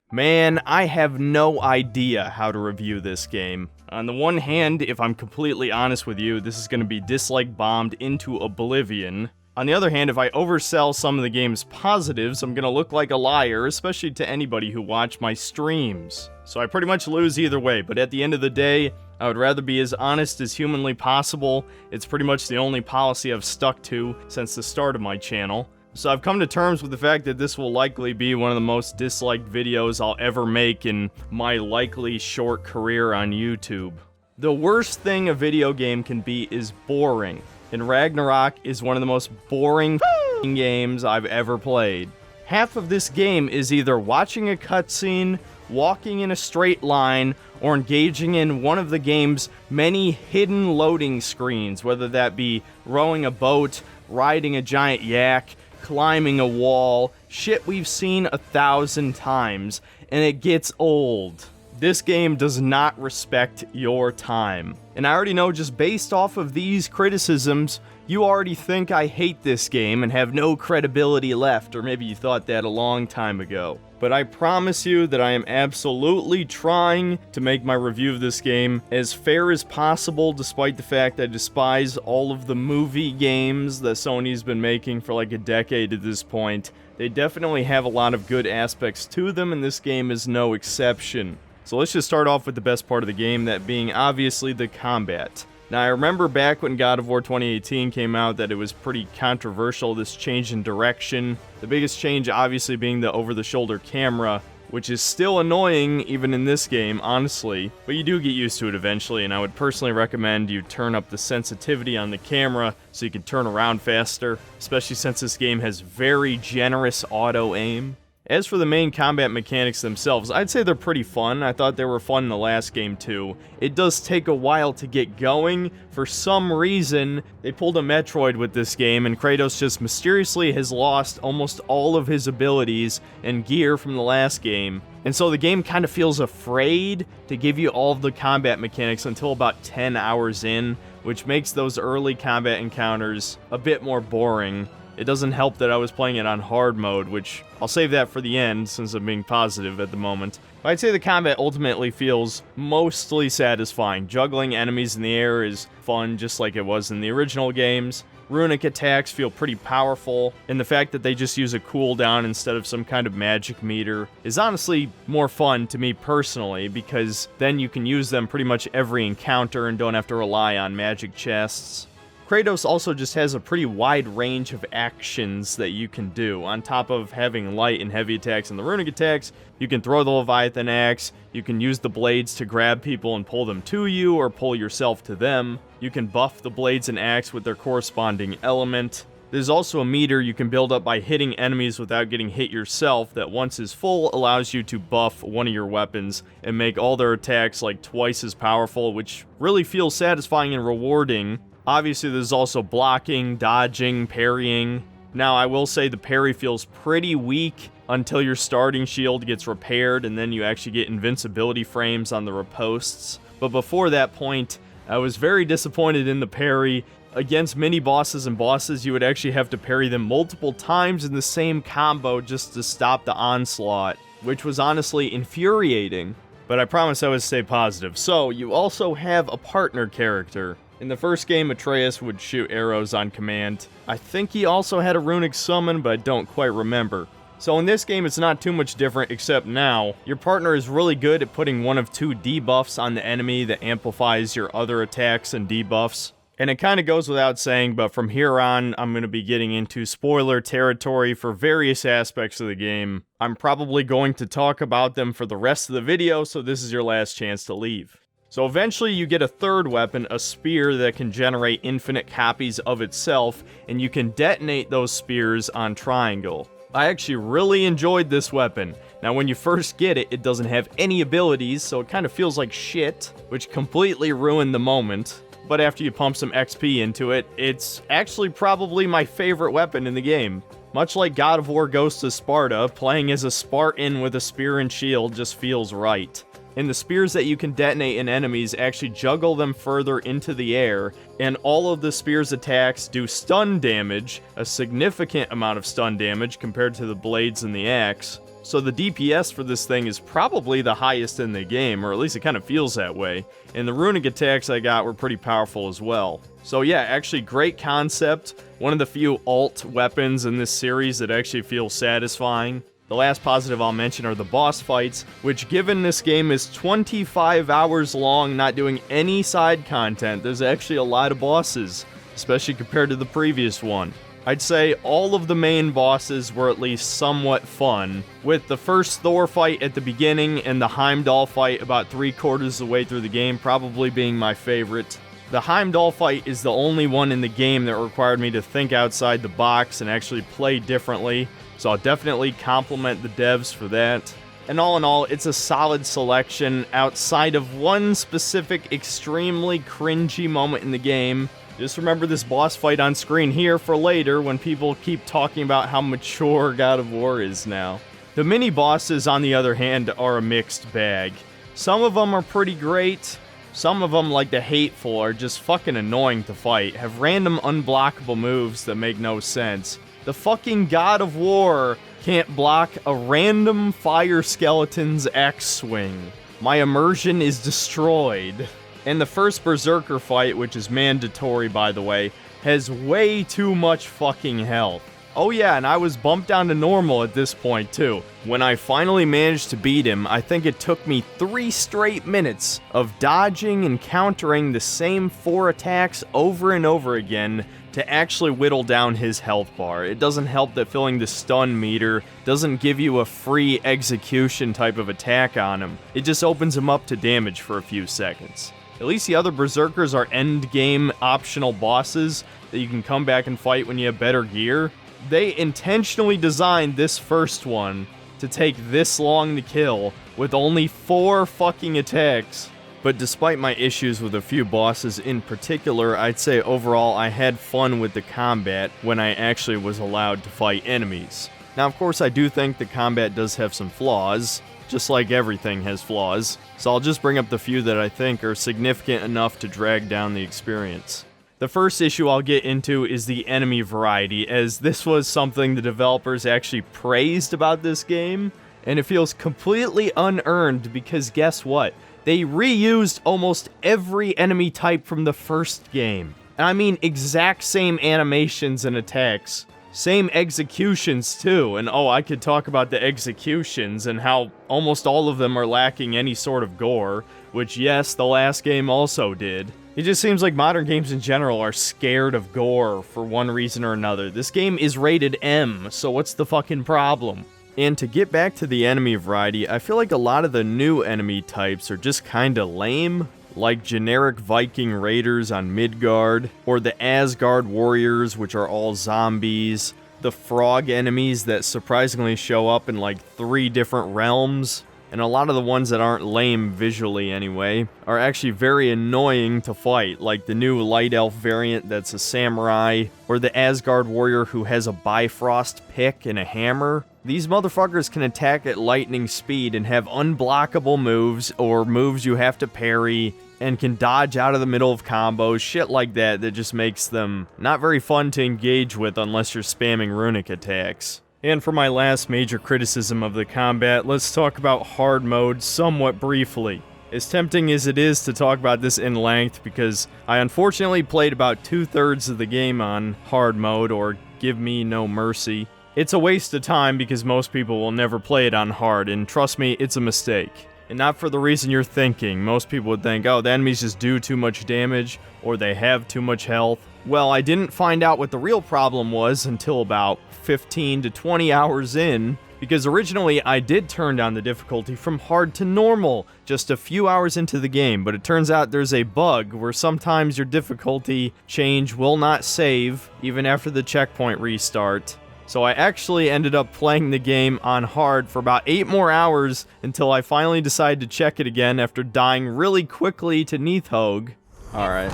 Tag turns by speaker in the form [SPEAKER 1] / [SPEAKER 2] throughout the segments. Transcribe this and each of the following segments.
[SPEAKER 1] Man, I have no idea how to review this game. On the one hand, if I'm completely honest with you, this is going to be dislike bombed into oblivion. On the other hand, if I oversell some of the game's positives, I'm going to look like a liar, especially to anybody who watched my streams. So I pretty much lose either way, but at the end of the day, I would rather be as honest as humanly possible. It's pretty much the only policy I've stuck to since the start of my channel. So I've come to terms with the fact that this will likely be one of the most disliked videos I'll ever make in my likely short career on YouTube. The worst thing a video game can be is boring, and Ragnarok is one of the most boring games I've ever played. Half of this game is either watching a cutscene, walking in a straight line, or engaging in one of the game's many hidden loading screens, whether that be rowing a boat, riding a giant yak, climbing a wall, shit we've seen 1,000 times, and it gets old. This game does not respect your time. And I already know, just based off of these criticisms, you already think I hate this game and have no credibility left, or maybe you thought that a long time ago. But I promise you that I am absolutely trying to make my review of this game as fair as possible, despite the fact I despise all of the movie games that Sony's been making for like a decade at this point. They definitely have a lot of good aspects to them, and this game is no exception. So let's just start off with the best part of the game, that being obviously the combat. Now, I remember back when God of War 2018 came out that it was pretty controversial, this change in direction. The biggest change obviously being the over-the-shoulder camera, which is still annoying even in this game, honestly. But you do get used to it eventually, and I would personally recommend you turn up the sensitivity on the camera so you can turn around faster, especially since this game has very generous auto-aim. As for the main combat mechanics themselves, I'd say they're pretty fun. I thought they were fun in the last game too. It does take a while to get going. For some reason, they pulled a Metroid with this game, and Kratos just mysteriously has lost almost all of his abilities and gear from the last game. And so the game kind of feels afraid to give you all of the combat mechanics until about 10 hours in, which makes those early combat encounters a bit more boring. It doesn't help that I was playing it on hard mode, which I'll save that for the end since I'm being positive at the moment. But I'd say the combat ultimately feels mostly satisfying. Juggling enemies in the air is fun, just like it was in the original games. Runic attacks feel pretty powerful, and the fact that they just use a cooldown instead of some kind of magic meter is honestly more fun to me personally, because then you can use them pretty much every encounter and don't have to rely on magic chests. Kratos also just has a pretty wide range of actions that you can do. On top of having light and heavy attacks and the runic attacks, you can throw the Leviathan axe, you can use the blades to grab people and pull them to you, or pull yourself to them. You can buff the blades and axe with their corresponding element. There's also a meter you can build up by hitting enemies without getting hit yourself that, once is full, allows you to buff one of your weapons and make all their attacks like twice as powerful, which really feels satisfying and rewarding. Obviously, there's also blocking, dodging, parrying. Now, I will say the parry feels pretty weak until your starting shield gets repaired, and then you actually get invincibility frames on the riposts. But before that point, I was very disappointed in the parry. Against mini-bosses and bosses, you would actually have to parry them multiple times in the same combo just to stop the onslaught, which was honestly infuriating. But I promise I would stay positive. So, you also have a partner character. In the first game, Atreus would shoot arrows on command. I think he also had a runic summon, but I don't quite remember. So in this game, it's not too much different, except now, your partner is really good at putting one of two debuffs on the enemy that amplifies your other attacks and debuffs. And it kind of goes without saying, but from here on, I'm going to be getting into spoiler territory for various aspects of the game. I'm probably going to talk about them for the rest of the video, so this is your last chance to leave. So eventually you get a third weapon, a spear that can generate infinite copies of itself, and you can detonate those spears on triangle. I actually really enjoyed this weapon. Now when you first get it, it doesn't have any abilities, so it kind of feels like shit, which completely ruined the moment. But after you pump some XP into it, it's actually probably my favorite weapon in the game. Much like God of War Ghosts of Sparta, playing as a Spartan with a spear and shield just feels right. And the spears that you can detonate in enemies actually juggle them further into the air, and all of the spear's attacks do stun damage, a significant amount of stun damage compared to the blades and the axe. So the DPS for this thing is probably the highest in the game, or at least it kind of feels that way. And the runic attacks I got were pretty powerful as well. So yeah, actually great concept. One of the few alt weapons in this series that actually feels satisfying. The last positive I'll mention are the boss fights, which given this game is 25 hours long, not doing any side content, there's actually a lot of bosses, especially compared to the previous one. I'd say all of the main bosses were at least somewhat fun, with the first Thor fight at the beginning and the Heimdall fight about 3/4 of the way through the game probably being my favorite. The Heimdall fight is the only one in the game that required me to think outside the box and actually play differently, so I'll definitely compliment the devs for that. And all in all, it's a solid selection outside of one specific extremely cringy moment in the game. Just remember this boss fight on screen here for later when people keep talking about how mature God of War is now. The mini-bosses, on the other hand, are a mixed bag. Some of them are pretty great. Some of them, like the Hateful, are just fucking annoying to fight, have random unblockable moves that make no sense. The fucking God of War can't block a random fire skeleton's axe swing. My immersion is destroyed. And the first Berserker fight, which is mandatory by the way, has way too much fucking health. Oh yeah, and I was bumped down to normal at this point too. When I finally managed to beat him, I think it took me 3 straight minutes of dodging and countering the same 4 attacks over and over again to actually whittle down his health bar. It doesn't help that filling the stun meter doesn't give you a free execution type of attack on him. It just opens him up to damage for a few seconds. At least the other Berserkers are end-game optional bosses that you can come back and fight when you have better gear. They intentionally designed this first one to take this long to kill with only 4 fucking attacks. But despite my issues with a few bosses in particular, I'd say overall I had fun with the combat when I actually was allowed to fight enemies. Now of course I do think the combat does have some flaws, just like everything has flaws, so I'll just bring up the few that I think are significant enough to drag down the experience. The first issue I'll get into is the enemy variety, as this was something the developers actually praised about this game, and it feels completely unearned because guess what? They reused almost every enemy type from the first game. And I mean exact same animations and attacks. Same executions too, and oh, I could talk about the executions and how almost all of them are lacking any sort of gore, which yes, the last game also did. It just seems like modern games in general are scared of gore for one reason or another. This game is rated M, so what's the fucking problem? And to get back to the enemy variety, I feel like a lot of the new enemy types are just kinda lame. Like generic Viking raiders on Midgard, or the Asgard warriors, which are all zombies, the frog enemies that surprisingly show up in like 3 different realms, and a lot of the ones that aren't lame visually anyway, are actually very annoying to fight, like the new light elf variant that's a samurai, or the Asgard warrior who has a Bifrost pick and a hammer. These motherfuckers can attack at lightning speed and have unblockable moves, or moves you have to parry, and can dodge out of the middle of combos, shit like that just makes them not very fun to engage with unless you're spamming runic attacks. And for my last major criticism of the combat, let's talk about hard mode somewhat briefly. As tempting as it is to talk about this in length, because I unfortunately played about 2/3 of the game on hard mode, or Give Me No Mercy, it's a waste of time because most people will never play it on hard, and trust me, it's a mistake. And not for the reason you're thinking. Most people would think, oh, the enemies just do too much damage, or they have too much health. Well, I didn't find out what the real problem was until about 15 to 20 hours in, because originally I did turn down the difficulty from hard to normal just a few hours into the game, but it turns out there's a bug where sometimes your difficulty change will not save, even after the checkpoint restart. So I actually ended up playing the game on hard for about 8 more hours until I finally decided to check it again after dying really quickly to Nidhogg. Alright.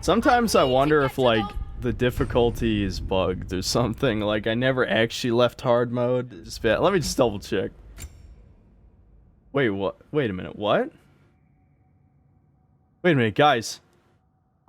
[SPEAKER 1] Sometimes I wonder if, like, the difficulty is bugged or something. Like, I never actually left hard mode. Let me just double check. Wait, what? Wait a minute, what? Wait a minute, guys.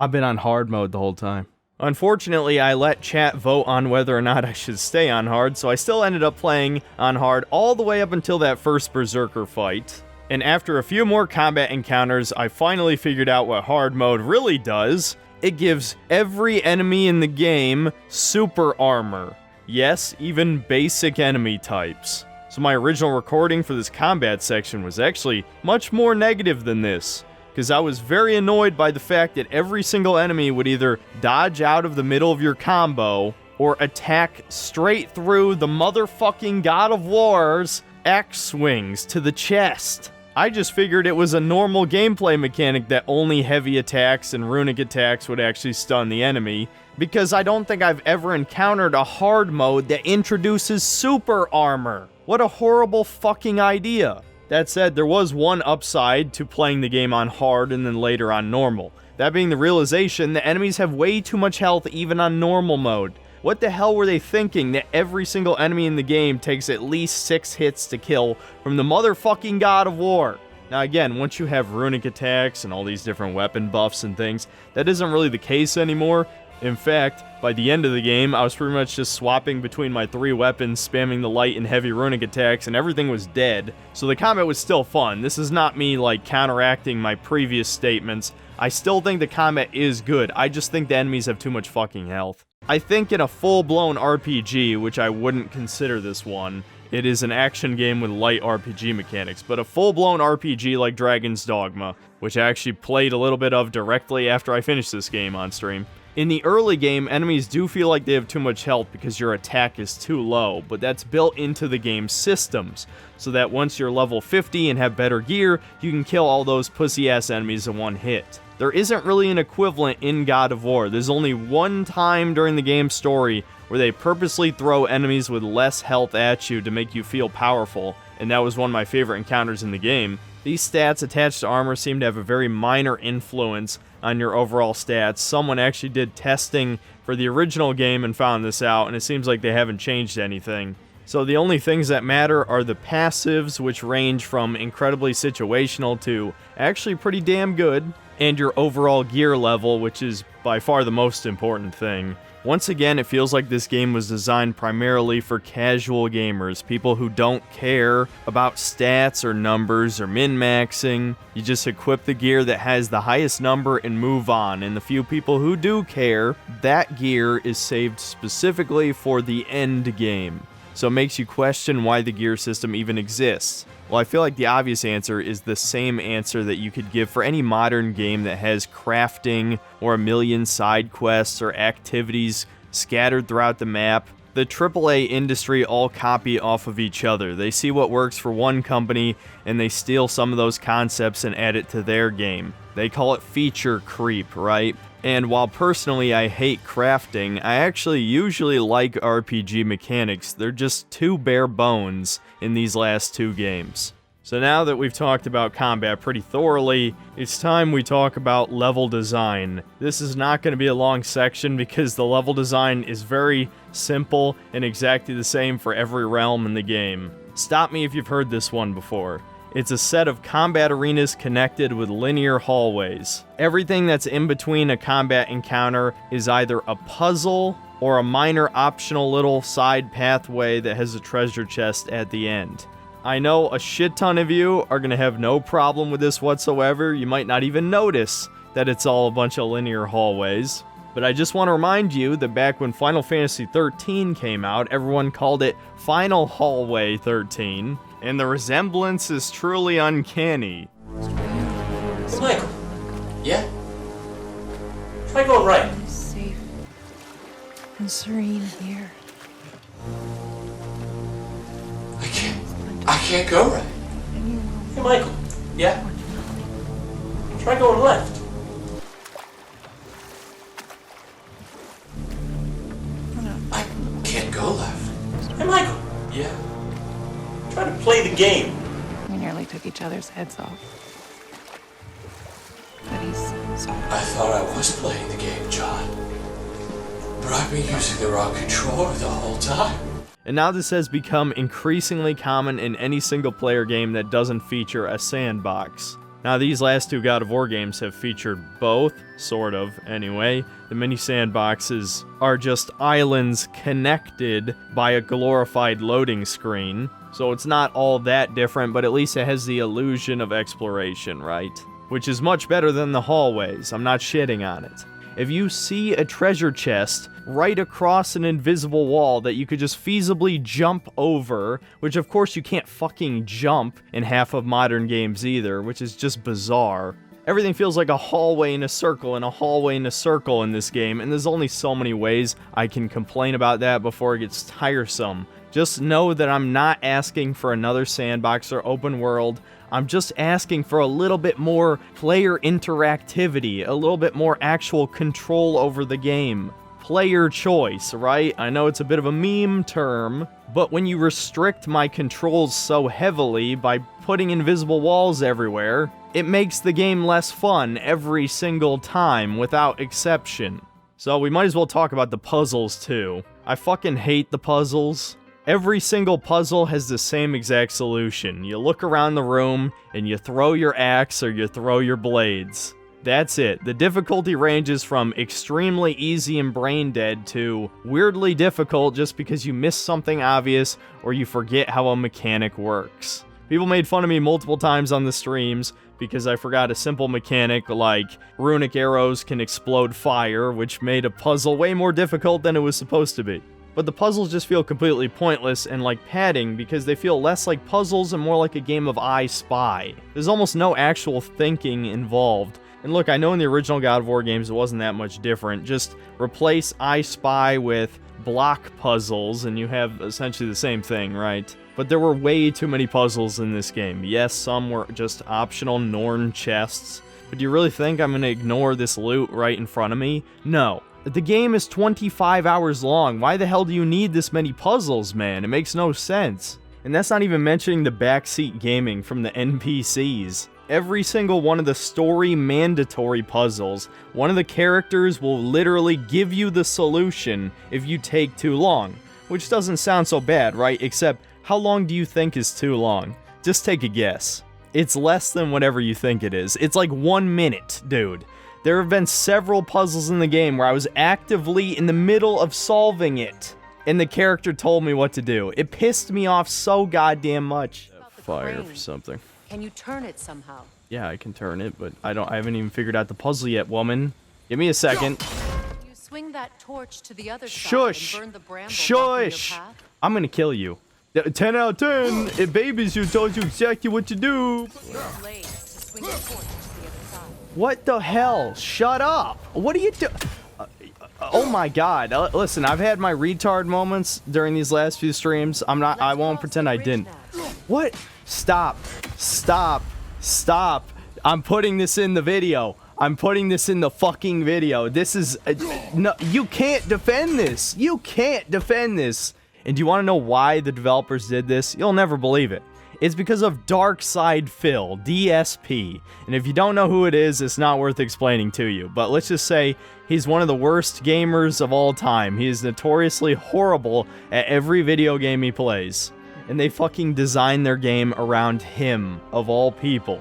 [SPEAKER 1] I've been on hard mode the whole time. Unfortunately, I let chat vote on whether or not I should stay on hard, so I still ended up playing on hard all the way up until that first Berserker fight. And after a few more combat encounters, I finally figured out what hard mode really does. It gives every enemy in the game super armor. Yes, even basic enemy types. So my original recording for this combat section was actually much more negative than this, because I was very annoyed by the fact that every single enemy would either dodge out of the middle of your combo or attack straight through the motherfucking God of War's axe swings to the chest. I just figured it was a normal gameplay mechanic that only heavy attacks and runic attacks would actually stun the enemy, because I don't think I've ever encountered a hard mode that introduces super armor. What a horrible fucking idea. That said, there was one upside to playing the game on hard and then later on normal. That being the realization that enemies have way too much health even on normal mode. What the hell were they thinking that every single enemy in the game takes at least 6 hits to kill from the motherfucking God of War? Now again, once you have runic attacks and all these different weapon buffs and things, that isn't really the case anymore. In fact, by the end of the game, I was pretty much just swapping between my 3 weapons, spamming the light and heavy runic attacks, and everything was dead. So the combat was still fun. This is not me, like, counteracting my previous statements. I still think the combat is good. I just think the enemies have too much fucking health. I think in a full-blown RPG, which I wouldn't consider this one, it is an action game with light RPG mechanics, but a full-blown RPG like Dragon's Dogma, which I actually played a little bit of directly after I finished this game on stream. In the early game, enemies do feel like they have too much health because your attack is too low, but that's built into the game's systems, so that once you're level 50 and have better gear, you can kill all those pussy-ass enemies in one hit. There isn't really an equivalent in God of War. There's only one time during the game's story where they purposely throw enemies with less health at you to make you feel powerful, and that was one of my favorite encounters in the game. These stats attached to armor seem to have a very minor influence on your overall stats. Someone actually did testing for the original game and found this out, and it seems like they haven't changed anything. So the only things that matter are the passives, which range from incredibly situational to actually pretty damn good, and your overall gear level, which is by far the most important thing. Once again, it feels like this game was designed primarily for casual gamers, people who don't care about stats or numbers or min-maxing. You just equip the gear that has the highest number and move on, and the few people who do care, that gear is saved specifically for the end game. So it makes you question why the gear system even exists. Well, I feel like the obvious answer is the same answer that you could give for any modern game that has crafting or a million side quests or activities scattered throughout the map. The AAA industry all copy off of each other. They see what works for one company and they steal some of those concepts and add it to their game. They call it feature creep, right? And while personally I hate crafting, I actually usually like RPG mechanics. They're just too bare bones in these last 2 games. So now that we've talked about combat pretty thoroughly, it's time we talk about level design. This is not going to be a long section because the level design is very simple and exactly the same for every realm in the game. Stop me if you've heard this one before. It's a set of combat arenas connected with linear hallways. Everything that's in between a combat encounter is either a puzzle or a minor optional little side pathway that has a treasure chest at the end. I know a shit ton of you are going to have no problem with this whatsoever. You might not even notice that it's all a bunch of linear hallways. But I just want to remind you that back when Final Fantasy XIII came out, everyone called it Final Hallway 13. And the resemblance is truly uncanny.
[SPEAKER 2] Hey, Michael. Yeah? Try going right.
[SPEAKER 3] It's safe and serene here.
[SPEAKER 2] I can't go right. Hey, Michael. Yeah? Try going left. I can't go left. Hey, Michael. Yeah? Try to play the game.
[SPEAKER 3] We nearly took each other's heads off. But he's so...
[SPEAKER 2] I thought I was playing the game, John. But I've been using the wrong controller the whole time.
[SPEAKER 1] And now this has become increasingly common in any single-player game that doesn't feature a sandbox. Now, these last two God of War games have featured both, sort of, anyway. The mini sandboxes are just islands connected by a glorified loading screen. So it's not all that different, but at least it has the illusion of exploration, right? Which is much better than the hallways. I'm not shitting on it. If you see a treasure chest right across an invisible wall that you could just feasibly jump over, which of course you can't fucking jump in half of modern games either, which is just bizarre. Everything feels like a hallway in a circle and a hallway in a circle in this game, and there's only so many ways I can complain about that before it gets tiresome. Just know that I'm not asking for another sandbox or open world. I'm just asking for a little bit more player interactivity, a little bit more actual control over the game. Player choice, right? I know it's a bit of a meme term, but when you restrict my controls so heavily by putting invisible walls everywhere, it makes the game less fun every single time without exception. So we might as well talk about the puzzles too. I fucking hate the puzzles. Every single puzzle has the same exact solution. You look around the room, and you throw your axe or you throw your blades. That's it. The difficulty ranges from extremely easy and brain dead to weirdly difficult just because you miss something obvious or you forget how a mechanic works. People made fun of me multiple times on the streams because I forgot a simple mechanic like runic arrows can explode fire, which made a puzzle way more difficult than it was supposed to be. But the puzzles just feel completely pointless and like padding because they feel less like puzzles and more like a game of I Spy. There's almost no actual thinking involved. And look, I know in the original God of War games it wasn't that much different. Just replace I Spy with block puzzles and you have essentially the same thing, right? But there were way too many puzzles in this game. Yes, some were just optional Norn chests. But do you really think I'm going to ignore this loot right in front of me? No. The game is 25 hours long. Why the hell do you need this many puzzles, man? It makes no sense. And that's not even mentioning the backseat gaming from the NPCs. Every single one of the story mandatory puzzles, one of the characters will literally give you the solution if you take too long. Which doesn't sound so bad, right? Except, how long do you think is too long? Just take a guess. It's less than whatever you think it is. It's like 1 minute, dude. There have been several puzzles in the game where I was actively in the middle of solving it, and the character told me what to do. It pissed me off so goddamn much. Fire for something.
[SPEAKER 4] Can you turn it somehow?
[SPEAKER 1] Yeah, I can turn it, but I haven't even figured out the puzzle yet, woman. Give me a second.
[SPEAKER 4] You swing that torch to the other
[SPEAKER 1] Shush!
[SPEAKER 4] side and burn the bramble
[SPEAKER 1] Shush!
[SPEAKER 4] blocking your path?
[SPEAKER 1] I'm gonna kill you. 10 out of 10. It babies you, told you exactly what to do.
[SPEAKER 4] Use blades to swing the torch to the other side.
[SPEAKER 1] What the hell? Shut up! What are you doing? Oh my god. Listen, I've had my retard moments during these last few streams. I won't pretend I didn't. What? Stop. Stop. Stop. I'm putting this in the video. I'm putting this in the fucking video. This is... no, you can't defend this. You can't defend this. And do you want to know why the developers did this? You'll never believe it. It's because of Dark Side Phil, DSP. And if you don't know who it is, it's not worth explaining to you. But let's just say he's one of the worst gamers of all time. He is notoriously horrible at every video game he plays. And they fucking designed their game around him, of all people.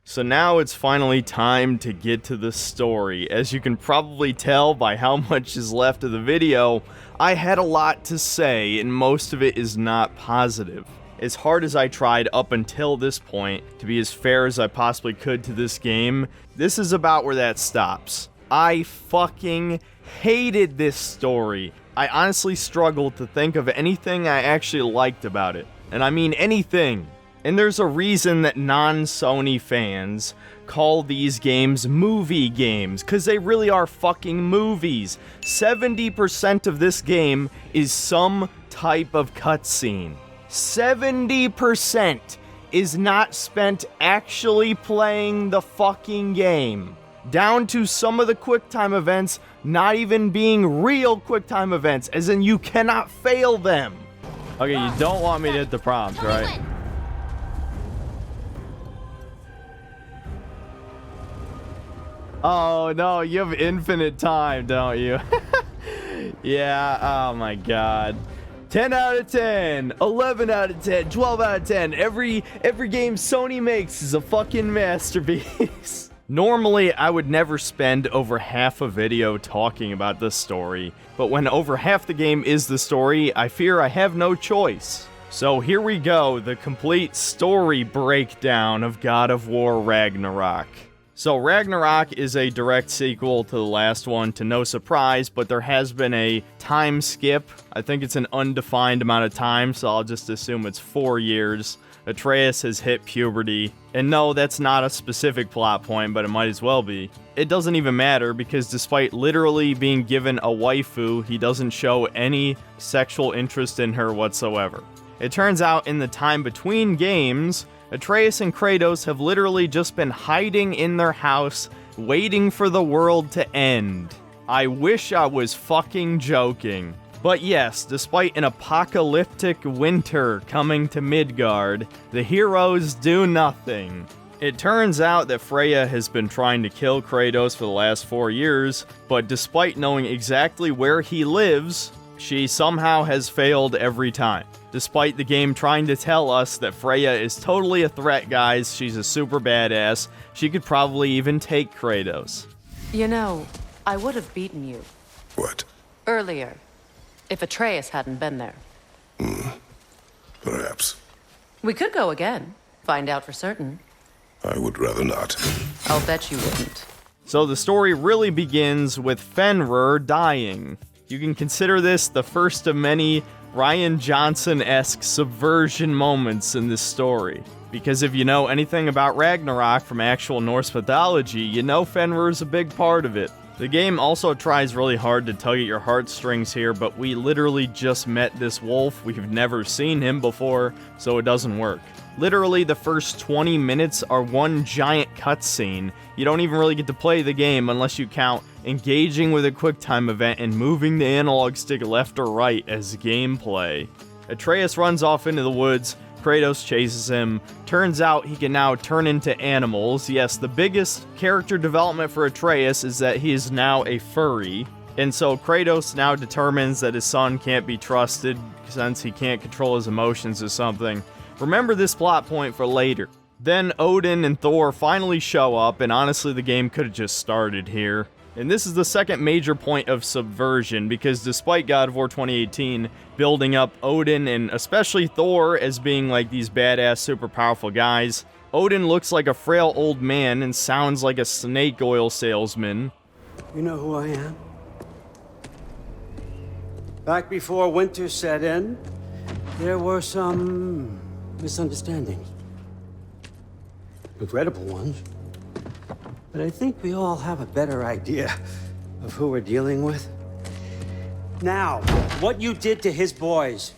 [SPEAKER 1] So now it's finally time to get to the story. As you can probably tell by how much is left of the video, I had a lot to say, and most of it is not positive. As hard as I tried up until this point to be as fair as I possibly could to this game, this is about where that stops. I fucking hated this story. I honestly struggled to think of anything I actually liked about it. And I mean anything. And there's a reason that non-Sony fans call these games movie games, because they really are fucking movies. 70% of this game is some type of cutscene. 70% is not spent actually playing the fucking game. Down to some of the QuickTime events not even being real QuickTime events, as in you cannot fail them. Okay, you don't want me to hit the prompt, right? Oh no, you have infinite time, don't you? Yeah, oh my god. 10 out of 10, 11 out of 10, 12 out of 10. Every game Sony makes is a fucking masterpiece. Normally, I would never spend over half a video talking about this story, but when over half the game is the story, I fear I have no choice. So here we go, the complete story breakdown of God of War Ragnarok. So Ragnarok is a direct sequel to the last one, to no surprise, but there has been a time skip. I think it's an undefined amount of time, so I'll just assume it's 4 years. Atreus has hit puberty, and no, that's not a specific plot point, but it might as well be. It doesn't even matter, because despite literally being given a waifu, he doesn't show any sexual interest in her whatsoever. It turns out in the time between games, Atreus and Kratos have literally just been hiding in their house, waiting for the world to end. I wish I was fucking joking. But yes, despite an apocalyptic winter coming to Midgard, the heroes do nothing. It turns out that Freya has been trying to kill Kratos for the last 4 years, but despite knowing exactly where he lives, she somehow has failed every time. Despite the game trying to tell us that Freya is totally a threat, guys, she's a super badass, she could probably even take Kratos.
[SPEAKER 4] You know, I would have beaten you
[SPEAKER 5] What?
[SPEAKER 4] earlier if Atreus hadn't been there.
[SPEAKER 5] Perhaps.
[SPEAKER 4] We could go again, find out for certain.
[SPEAKER 5] I would rather not.
[SPEAKER 4] I'll bet you wouldn't.
[SPEAKER 1] So the story really begins with Fenrir dying. You can consider this the first of many Ryan Johnson-esque subversion moments in this story. Because if you know anything about Ragnarok from actual Norse mythology, you know Fenrir is a big part of it. The game also tries really hard to tug at your heartstrings here, but we literally just met this wolf. We've never seen him before, so it doesn't work. Literally, the first 20 minutes are one giant cutscene. You don't even really get to play the game unless you count engaging with a QuickTime event and moving the analog stick left or right as gameplay. Atreus runs off into the woods, Kratos chases him. Turns out he can now turn into animals. Yes, the biggest character development for Atreus is that he is now a furry. And so Kratos now determines that his son can't be trusted since he can't control his emotions or something. Remember this plot point for later. Then Odin and Thor finally show up, and honestly the game could have just started here. And this is the second major point of subversion, because despite God of War 2018 building up Odin and especially Thor as being like these badass super powerful guys, Odin looks like a frail old man and sounds like a snake oil salesman.
[SPEAKER 6] You know who I am? Back before winter set in, there were some misunderstandings. Regrettable ones. But I think we all have a better idea of who we're dealing with. Now, what you did to his boys.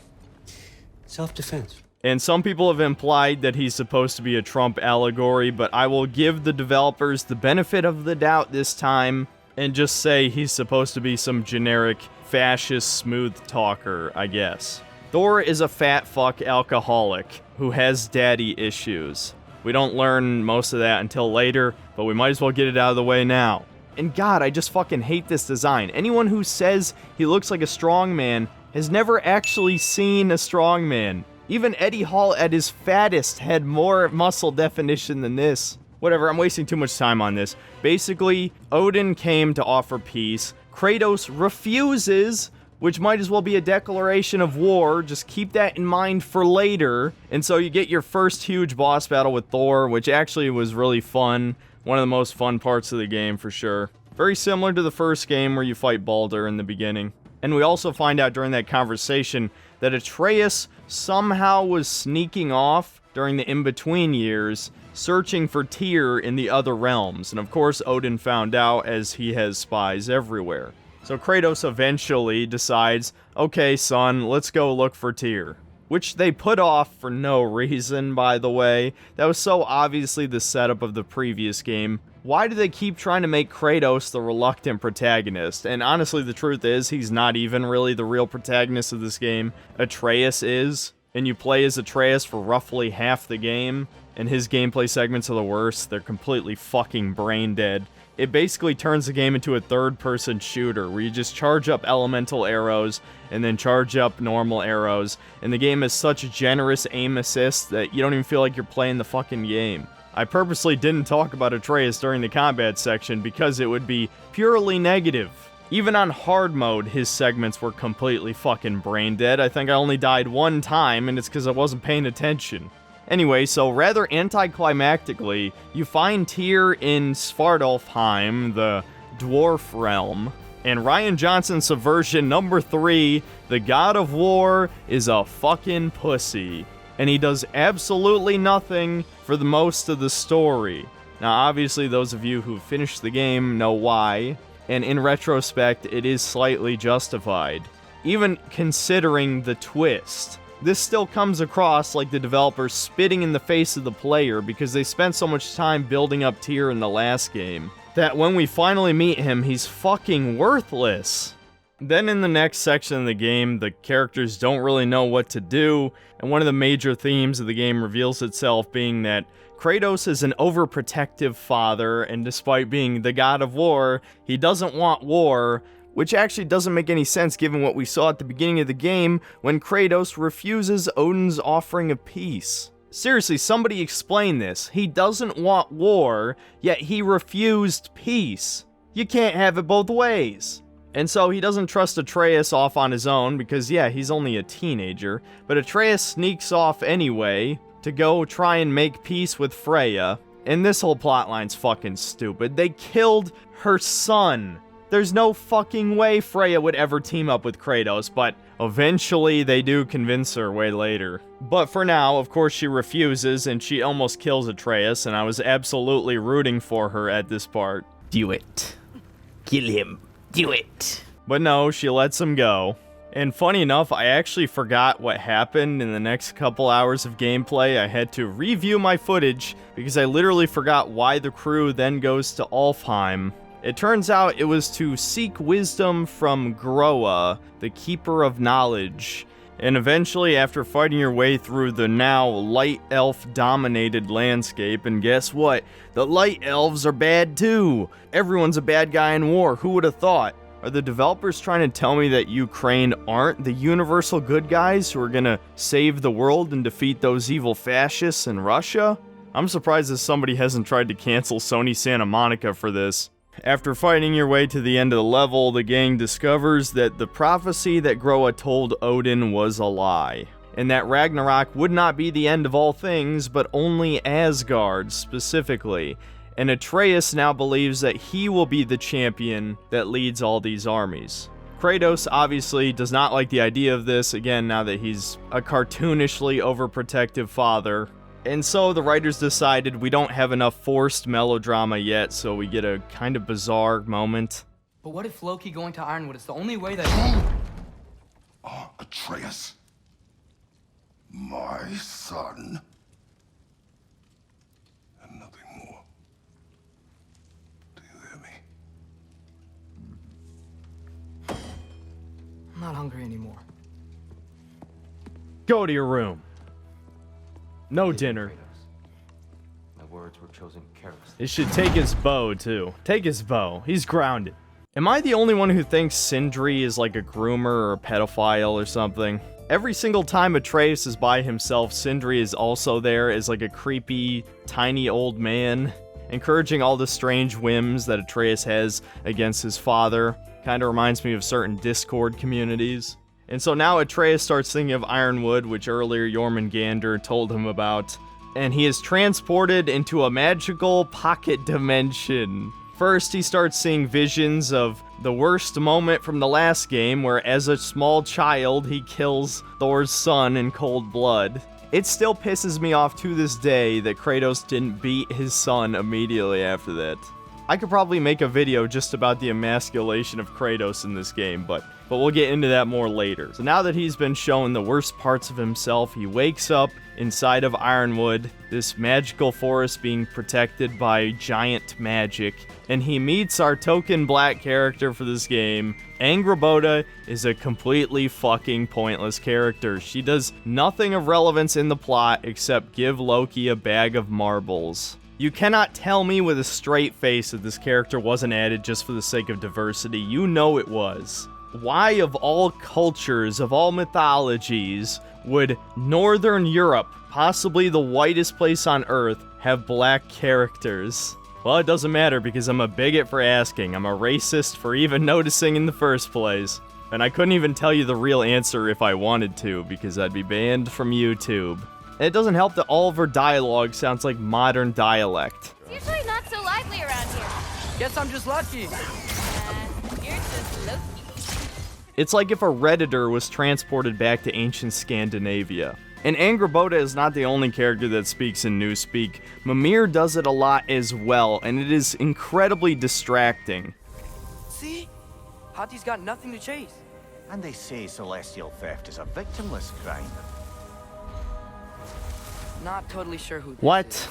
[SPEAKER 6] Self-defense.
[SPEAKER 1] And some people have implied that he's supposed to be a Trump allegory, but I will give the developers the benefit of the doubt this time and just say he's supposed to be some generic fascist smooth talker, I guess. Thor is a fat fuck alcoholic who has daddy issues. We don't learn most of that until later, but we might as well get it out of the way now. And God, I just fucking hate this design. Anyone who says he looks like a strongman has never actually seen a strongman. Even Eddie Hall at his fattest had more muscle definition than this. Whatever, I'm wasting too much time on this. Basically, Odin came to offer peace. Kratos refuses, which might as well be a declaration of war. Just keep that in mind for later. And so you get your first huge boss battle with Thor, which actually was really fun. One of the most fun parts of the game, for sure. Very similar to the first game where you fight Baldur in the beginning. And we also find out during that conversation that Atreus somehow was sneaking off during the in-between years, searching for Tyr in the other realms. And of course, Odin found out, as he has spies everywhere. So Kratos eventually decides, okay, son, let's go look for Tyr. Which they put off for no reason, by the way. That was so obviously the setup of the previous game. Why do they keep trying to make Kratos the reluctant protagonist? And honestly, the truth is, he's not even really the real protagonist of this game. Atreus is. And you play as Atreus for roughly half the game. And his gameplay segments are the worst. They're completely fucking brain dead. it basically turns the game into a third-person shooter where you just charge up elemental arrows and then charge up normal arrows, and the game has such a generous aim assist that you don't even feel like you're playing the fucking game. I purposely didn't talk about Atreus during the combat section because it would be purely negative. Even on hard mode, his segments were completely fucking brain dead. I think I only died one time, and it's because I wasn't paying attention. Anyway, so rather anticlimactically, you find Tyr in Svartalfheim, the dwarf realm, and Rian Johnson's subversion number 3, the God of War, is a fucking pussy. And he does absolutely nothing for the most of the story. Now, obviously, those of you who finished the game know why, and in retrospect, it is slightly justified. Even considering the twist. This still comes across like the developers spitting in the face of the player because they spent so much time building up Tyr in the last game, that when we finally meet him, he's fucking worthless. Then in the next section of the game, the characters don't really know what to do, and one of the major themes of the game reveals itself being that Kratos is an overprotective father, and despite being the God of War, he doesn't want war, which actually doesn't make any sense given what we saw at the beginning of the game when Kratos refuses Odin's offering of peace. Seriously, somebody explain this. He doesn't want war, yet he refused peace. You can't have it both ways. And so he doesn't trust Atreus off on his own because, yeah, he's only a teenager, but Atreus sneaks off anyway to go try and make peace with Freya. And this whole plotline's fucking stupid. They killed her son. There's no fucking way Freya would ever team up with Kratos, but eventually they do convince her way later. But for now, of course, she refuses and she almost kills Atreus, and I was absolutely rooting for her at this part.
[SPEAKER 2] Do it. Kill him. Do it.
[SPEAKER 1] But no, she lets him go. And funny enough, I actually forgot what happened in the next couple hours of gameplay. I had to review my footage because I literally forgot why the crew then goes to Alfheim. It turns out it was to seek wisdom from Groa, the Keeper of Knowledge. And eventually, after fighting your way through the now Light Elf-dominated landscape, and guess what? The Light Elves are bad too! Everyone's a bad guy in war, who would have thought? Are the developers trying to tell me that Ukraine aren't the universal good guys who are gonna save the world and defeat those evil fascists in Russia? I'm surprised that somebody hasn't tried to cancel Sony Santa Monica for this. After fighting your way to the end of the level, the gang discovers that the prophecy that Groa told Odin was a lie, and that Ragnarok would not be the end of all things, but only Asgard specifically. And Atreus now believes that he will be the champion that leads all these armies. Kratos obviously does not like the idea of this, again, now that he's a cartoonishly overprotective father. And so the writers decided we don't have enough forced melodrama yet, so we get a kind of bizarre moment.
[SPEAKER 7] But what if Loki going to Ironwood is the only way that...
[SPEAKER 5] Atreus. My son. And nothing more. Do you hear me?
[SPEAKER 7] I'm not hungry anymore.
[SPEAKER 1] Go to your room. No dinner.
[SPEAKER 2] My words were chosen carelessly.
[SPEAKER 1] It should take his bow, too. Take his bow. He's grounded. Am I the only one who thinks Sindri is like a groomer or a pedophile or something? Every single time Atreus is by himself, Sindri is also there as like a creepy, tiny old man, encouraging all the strange whims that Atreus has against his father. Kinda reminds me of certain Discord communities. And so now Atreus starts thinking of Ironwood, which earlier Jormungandr told him about, and he is transported into a magical pocket dimension. First, he starts seeing visions of the worst moment from the last game, where as a small child, he kills Thor's son in cold blood. It still pisses me off to this day that Kratos didn't beat his son immediately after that. I could probably make a video just about the emasculation of Kratos in this game, but we'll get into that more later. So now that he's been shown the worst parts of himself, he wakes up inside of Ironwood, this magical forest being protected by giant magic, and he meets our token black character for this game. Angrboda is a completely fucking pointless character. She does nothing of relevance in the plot except give Loki a bag of marbles. You cannot tell me with a straight face that this character wasn't added just for the sake of diversity. You know it was. Why, of all cultures, of all mythologies, would Northern Europe, possibly the whitest place on Earth, have black characters? Well, it doesn't matter because I'm a bigot for asking. I'm a racist for even noticing in the first place. And I couldn't even tell you the real answer if I wanted to, because I'd be banned from YouTube. And it doesn't help that all of her dialogue sounds like modern dialect.
[SPEAKER 8] It's usually not so lively around here.
[SPEAKER 7] Guess I'm just lucky.
[SPEAKER 8] You're just lucky.
[SPEAKER 1] It's like if a Redditor was transported back to ancient Scandinavia. And Angrboda is not the only character that speaks in Newspeak. Mimir does it a lot as well, and it is incredibly distracting.
[SPEAKER 7] See? Hati's got nothing to chase.
[SPEAKER 9] And they say celestial theft is a victimless crime.
[SPEAKER 7] Not totally sure who this
[SPEAKER 1] What?
[SPEAKER 7] is.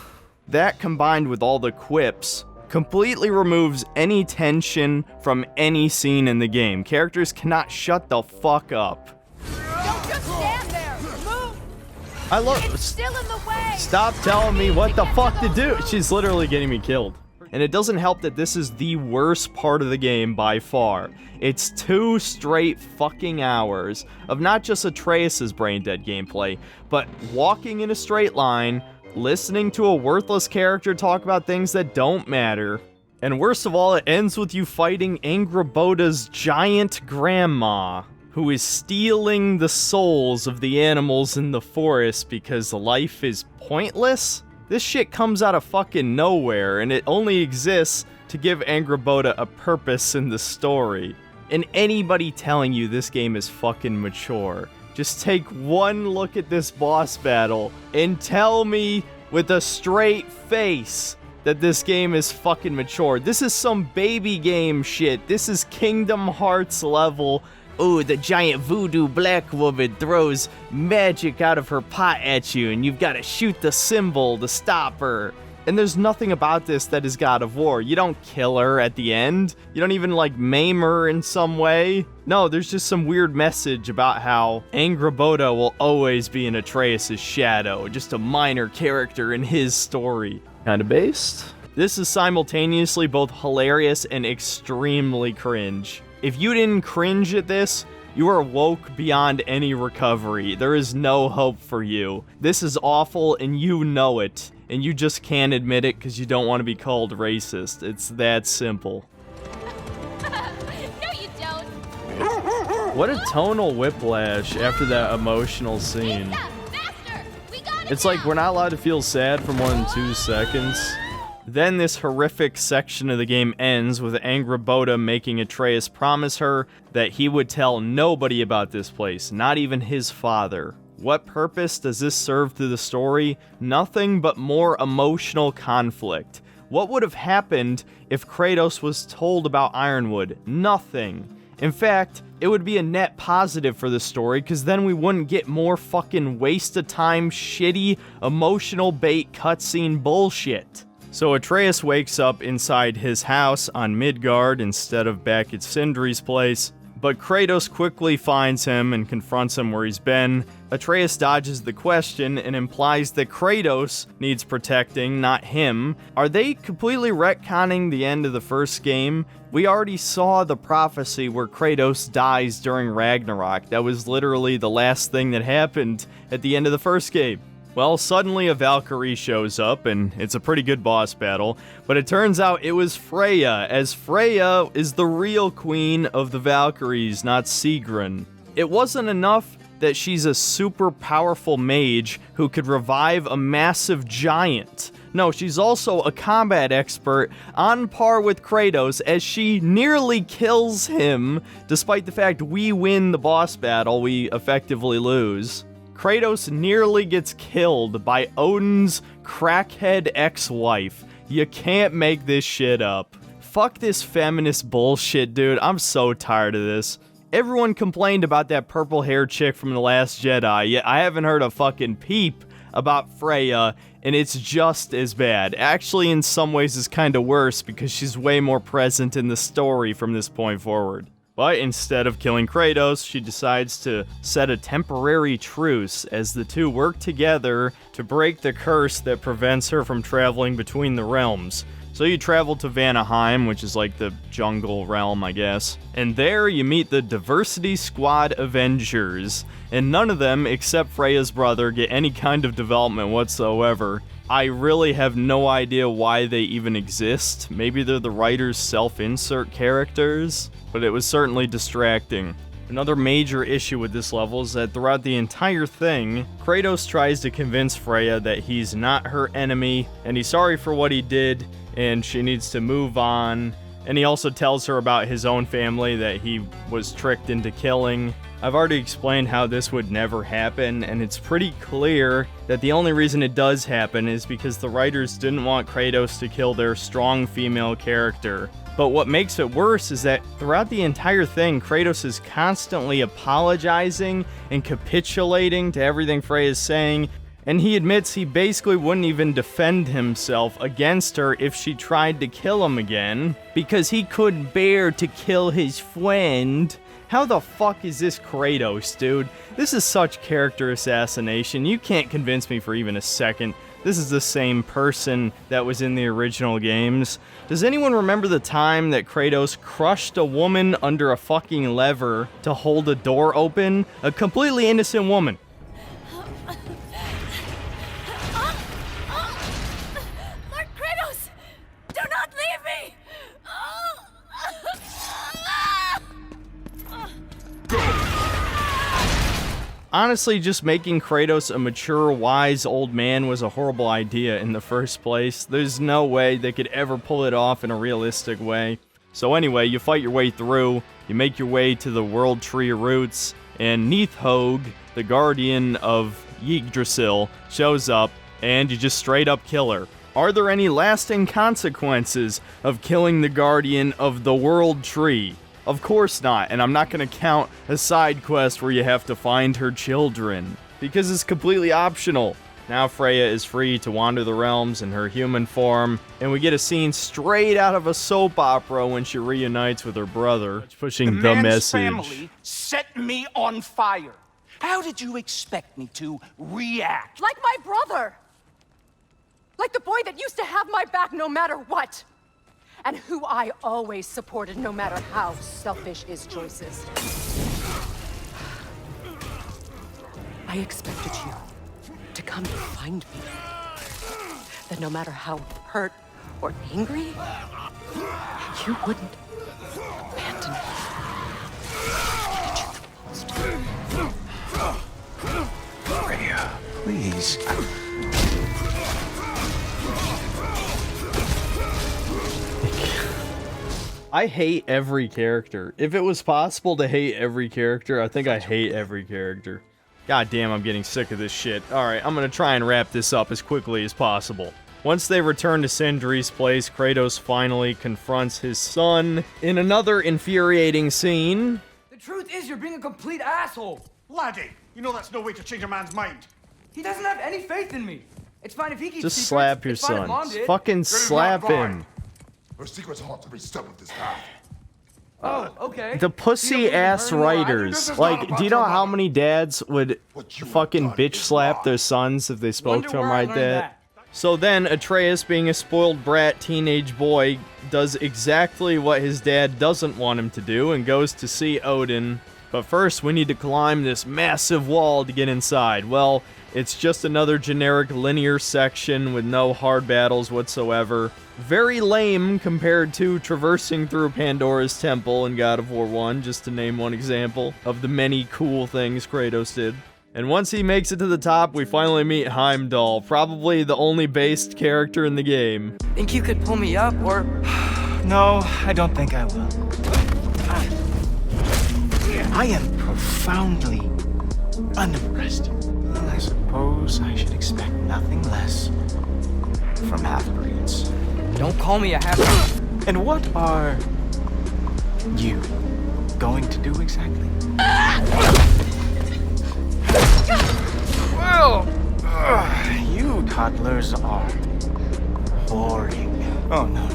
[SPEAKER 1] That combined with all the quips completely removes any tension from any scene in the game. Characters cannot shut the fuck up.
[SPEAKER 8] Don't just stand there. Move.
[SPEAKER 1] I love.
[SPEAKER 8] It's still in the way.
[SPEAKER 1] Stop telling me what the fuck to do. She's literally getting me killed. And it doesn't help that this is the worst part of the game by far. It's 2 straight fucking hours of not just Atreus' brain-dead gameplay, but walking in a straight line, listening to a worthless character talk about things that don't matter. And worst of all, it ends with you fighting Angrboda's giant grandma, who is stealing the souls of the animals in the forest because life is pointless? This shit comes out of fucking nowhere, and it only exists to give Angrboda a purpose in the story. And anybody telling you this game is fucking mature, just take one look at this boss battle and tell me with a straight face that this game is fucking mature. This is some baby game shit. This is Kingdom Hearts level. Oh, the giant voodoo black woman throws magic out of her pot at you, and you've got to shoot the symbol to stop her. And there's nothing about this that is God of War. You don't kill her at the end. You don't even, like, maim her in some way. No, there's just some weird message about how Angrboda will always be in Atreus' shadow, just a minor character in his story. Kinda based. This is simultaneously both hilarious and extremely cringe. If you didn't cringe at this, you are woke beyond any recovery. There is no hope for you. This is awful and you know it. And you just can't admit it because you don't want to be called racist. It's that simple.
[SPEAKER 8] No, you don't.
[SPEAKER 1] What a tonal whiplash after that emotional scene.
[SPEAKER 8] Lisa, faster. We got it
[SPEAKER 1] It's like
[SPEAKER 8] now.
[SPEAKER 1] we're not allowed to feel sad for more than 2 seconds. Then this horrific section of the game ends with Angrboda making Atreus promise her that he would tell nobody about this place, not even his father. What purpose does this serve to the story? Nothing but more emotional conflict. What would have happened if Kratos was told about Ironwood? Nothing. In fact, it would be a net positive for the story, because then we wouldn't get more fucking waste of time, shitty, emotional bait cutscene bullshit. So Atreus wakes up inside his house on Midgard instead of back at Sindri's place, but Kratos quickly finds him and confronts him where he's been. Atreus dodges the question and implies that Kratos needs protecting, not him. Are they completely retconning the end of the first game? We already saw the prophecy where Kratos dies during Ragnarok. That was literally the last thing that happened at the end of the first game. Well, suddenly a Valkyrie shows up, and it's a pretty good boss battle, but it turns out it was Freya, as Freya is the real queen of the Valkyries, not Sigrun. It wasn't enough that she's a super powerful mage who could revive a massive giant. No, she's also a combat expert on par with Kratos, as she nearly kills him, despite the fact we win the boss battle, we effectively lose. Kratos nearly gets killed by Odin's crackhead ex-wife. You can't make this shit up. Fuck this feminist bullshit, dude. I'm so tired of this. Everyone complained about that purple-haired chick from The Last Jedi, yet I haven't heard a fucking peep about Freya, and it's just as bad. Actually, in some ways, it's kinda worse because she's way more present in the story from this point forward. But instead of killing Kratos, she decides to set a temporary truce as the two work together to break the curse that prevents her from traveling between the realms. So you travel to Vanaheim, which is like the jungle realm, I guess. And there you meet the Diversity Squad Avengers. And none of them, except Freya's brother, get any kind of development whatsoever. I really have no idea why they even exist. Maybe they're the writer's self-insert characters, but it was certainly distracting. Another major issue with this level is that throughout the entire thing, Kratos tries to convince Freya that he's not her enemy, and he's sorry for what he did, and she needs to move on. And he also tells her about his own family that he was tricked into killing. I've already explained how this would never happen, and it's pretty clear that the only reason it does happen is because the writers didn't want Kratos to kill their strong female character. But what makes it worse is that throughout the entire thing, Kratos is constantly apologizing and capitulating to everything Freya is saying, and he admits he basically wouldn't even defend himself against her if she tried to kill him again, because he couldn't bear to kill his friend. How the fuck is this Kratos, dude? This is such character assassination. You can't convince me for even a second this is the same person that was in the original games. Does anyone remember the time that Kratos crushed a woman under a fucking lever to hold a door open? A completely innocent woman.
[SPEAKER 8] Lord Kratos! Do not leave me!
[SPEAKER 1] Honestly, just making Kratos a mature, wise old man was a horrible idea in the first place. There's no way they could ever pull it off in a realistic way. So anyway, you fight your way through, you make your way to the World Tree of Roots, and Nidhogg, the guardian of Yggdrasil, shows up, and you just straight up kill her. Are there any lasting consequences of killing the guardian of the World Tree? Of course not, and I'm not going to count a side quest where you have to find her children, because it's completely optional. Now Freya is free to wander the realms in her human form, and we get a scene straight out of a soap opera when she reunites with her brother, pushing the message.
[SPEAKER 10] Family set me on fire. How did you expect me to react?
[SPEAKER 11] Like my brother! Like the boy that used to have my back no matter what! And who I always supported no matter how selfish his choices. I expected you to come to find me. That no matter how hurt or angry, you wouldn't abandon me.
[SPEAKER 9] Freya, please.
[SPEAKER 1] I hate every character. If it was possible to hate every character, I think I hate every character. God damn, I'm getting sick of this shit. Alright, I'm gonna try and wrap this up as quickly as possible. Once they return to Sindri's place, Kratos finally confronts his son in another infuriating scene.
[SPEAKER 7] The truth is you're being a complete asshole.
[SPEAKER 5] Laddie, you know that's no way to change a man's mind.
[SPEAKER 7] He doesn't have any faith in me. It's fine if he keeps
[SPEAKER 1] Just
[SPEAKER 7] secrets.
[SPEAKER 1] slap your
[SPEAKER 7] It's fine if
[SPEAKER 1] son.
[SPEAKER 7] Mom did.
[SPEAKER 1] Fucking slap him.
[SPEAKER 5] Her secrets are hard to be stubborn with this path.
[SPEAKER 7] Oh, okay.
[SPEAKER 1] The pussy-ass writers. Like, do you know how many dads would fucking bitch slap their sons if they spoke to them like that? So then, Atreus, being a spoiled brat teenage boy, does exactly what his dad doesn't want him to do and goes to see Odin. But first, we need to climb this massive wall to get inside. Well, it's just another generic linear section with no hard battles whatsoever. Very lame compared to traversing through Pandora's Temple in God of War 1, just to name one example of the many cool things Kratos did. And once he makes it to the top, we finally meet Heimdall, probably the only based character in the game.
[SPEAKER 7] Think you could pull me up, or...
[SPEAKER 10] No, I don't think I will. I am profoundly unimpressed. And I suppose I should expect nothing less from half-breeds.
[SPEAKER 7] Don't call me a half...
[SPEAKER 10] And what are you going to do exactly? Well, you toddlers are boring. Oh, no.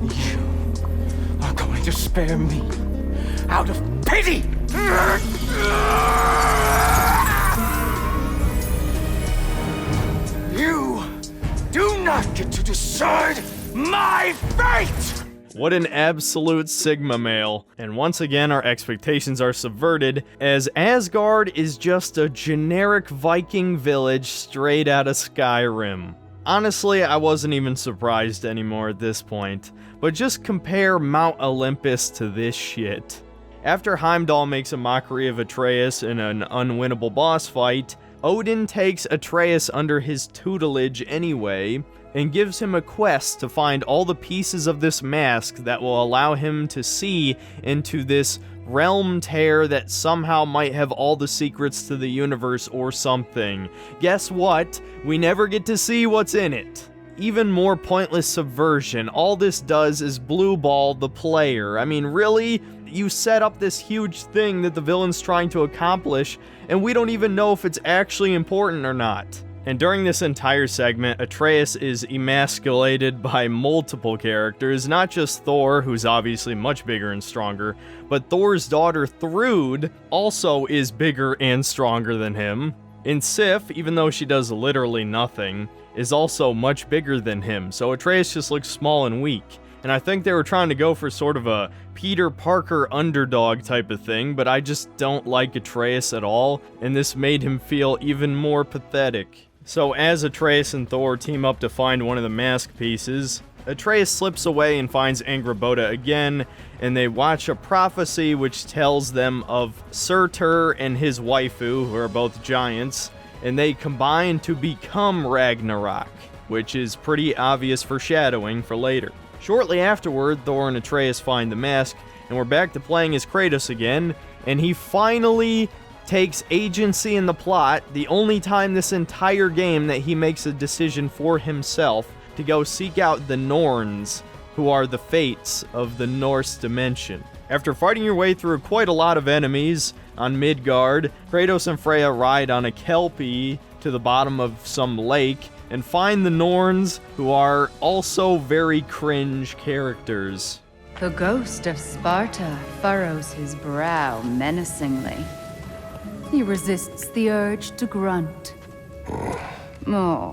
[SPEAKER 10] You are going to spare me out of pity! You do not get to decide my fate!
[SPEAKER 1] What an absolute Sigma male. And once again, our expectations are subverted, as Asgard is just a generic Viking village straight out of Skyrim. Honestly, I wasn't even surprised anymore at this point, but just compare Mount Olympus to this shit. After Heimdall makes a mockery of Atreus in an unwinnable boss fight, Odin takes Atreus under his tutelage anyway, and gives him a quest to find all the pieces of this mask that will allow him to see into this realm tear that somehow might have all the secrets to the universe or something. Guess what? We never get to see what's in it. Even more pointless subversion. All this does is blue ball the player. I mean, really? You set up this huge thing that the villain's trying to accomplish, and we don't even know if it's actually important or not. And during this entire segment, Atreus is emasculated by multiple characters, not just Thor, who's obviously much bigger and stronger, but Thor's daughter Thrud also is bigger and stronger than him. And Sif, even though she does literally nothing, is also much bigger than him, so Atreus just looks small and weak. And I think they were trying to go for sort of a Peter Parker underdog type of thing, but I just don't like Atreus at all, and this made him feel even more pathetic. So as Atreus and Thor team up to find one of the mask pieces, Atreus slips away and finds Angrboda again, and they watch a prophecy which tells them of Surtur and his waifu, who are both giants, and they combine to become Ragnarok, which is pretty obvious foreshadowing for later. Shortly afterward, Thor and Atreus find the mask, and we're back to playing as Kratos again, and he finally takes agency in the plot, the only time this entire game that he makes a decision for himself to go seek out the Norns, who are the fates of the Norse dimension. After fighting your way through quite a lot of enemies on Midgard, Kratos and Freya ride on a Kelpie to the bottom of some lake and find the Norns, who are also very cringe characters.
[SPEAKER 12] The ghost of Sparta furrows his brow menacingly. He resists the urge to grunt. Oh,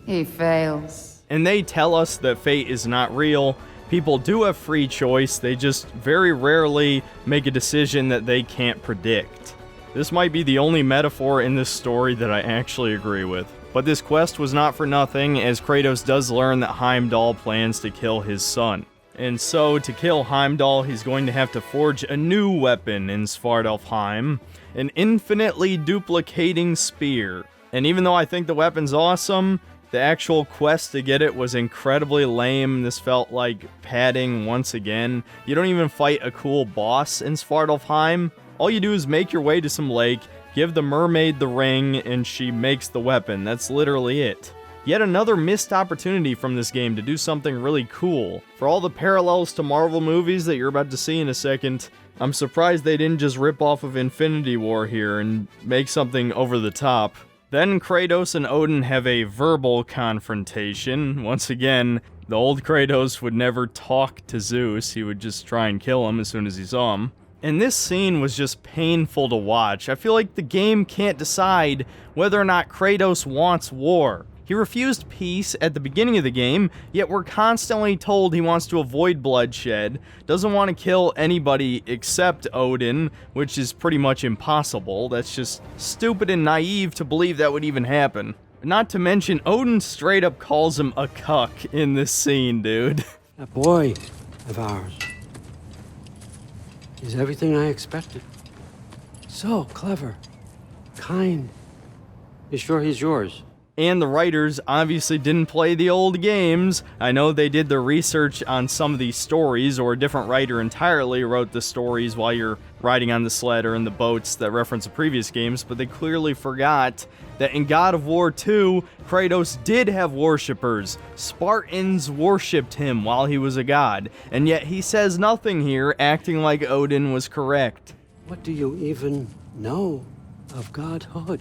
[SPEAKER 12] he fails.
[SPEAKER 1] And they tell us that fate is not real. People do have free choice, they just very rarely make a decision that they can't predict. This might be the only metaphor in this story that I actually agree with. But this quest was not for nothing, as Kratos does learn that Heimdall plans to kill his son. And so, to kill Heimdall, he's going to have to forge a new weapon in Svartalfheim, an infinitely duplicating spear. And even though I think the weapon's awesome, the actual quest to get it was incredibly lame. This felt like padding once again. You don't even fight a cool boss in Svartalfheim. All you do is make your way to some lake, give the mermaid the ring, and she makes the weapon. That's literally it. Yet another missed opportunity from this game to do something really cool. For all the parallels to Marvel movies that you're about to see in a second, I'm surprised they didn't just rip off of Infinity War here and make something over the top. Then Kratos and Odin have a verbal confrontation. Once again, the old Kratos would never talk to Zeus, he would just try and kill him as soon as he saw him. And this scene was just painful to watch. I feel like the game can't decide whether or not Kratos wants war. He refused peace at the beginning of the game, yet we're constantly told he wants to avoid bloodshed, doesn't want to kill anybody except Odin, which is pretty much impossible. That's just stupid and naive to believe that would even happen. Not to mention, Odin straight up calls him a cuck in this scene, dude.
[SPEAKER 6] That boy of ours is everything I expected. So clever, kind. You sure he's yours?
[SPEAKER 1] And the writers obviously didn't play the old games. I know they did their research on some of these stories, or a different writer entirely wrote the stories while you're riding on the sled or in the boats that reference the previous games, but they clearly forgot that in God of War 2, Kratos did have worshippers. Spartans worshipped him while he was a god, and yet he says nothing here, acting like Odin was correct.
[SPEAKER 6] What do you even know of godhood?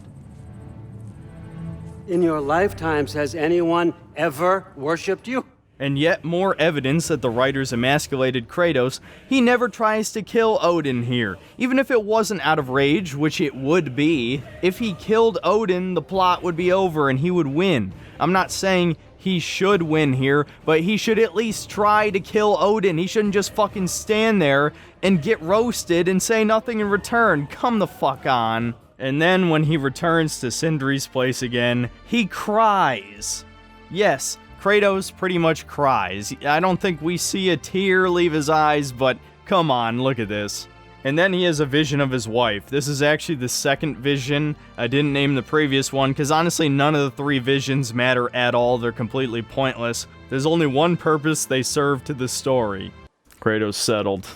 [SPEAKER 6] In your lifetimes, has anyone ever worshipped you?
[SPEAKER 1] And yet more evidence that the writers emasculated Kratos. He never tries to kill Odin here. Even if it wasn't out of rage, which it would be, if he killed Odin, the plot would be over and he would win. I'm not saying he should win here, but he should at least try to kill Odin. He shouldn't just fucking stand there and get roasted and say nothing in return. Come the fuck on. And then when he returns to Sindri's place again, he cries. Yes, Kratos pretty much cries. I don't think we see a tear leave his eyes, but come on, look at this. And then he has a vision of his wife. This is actually the second vision. I didn't name the previous one, because honestly, none of the three visions matter at all. They're completely pointless. There's only one purpose they serve to the story. Kratos settled.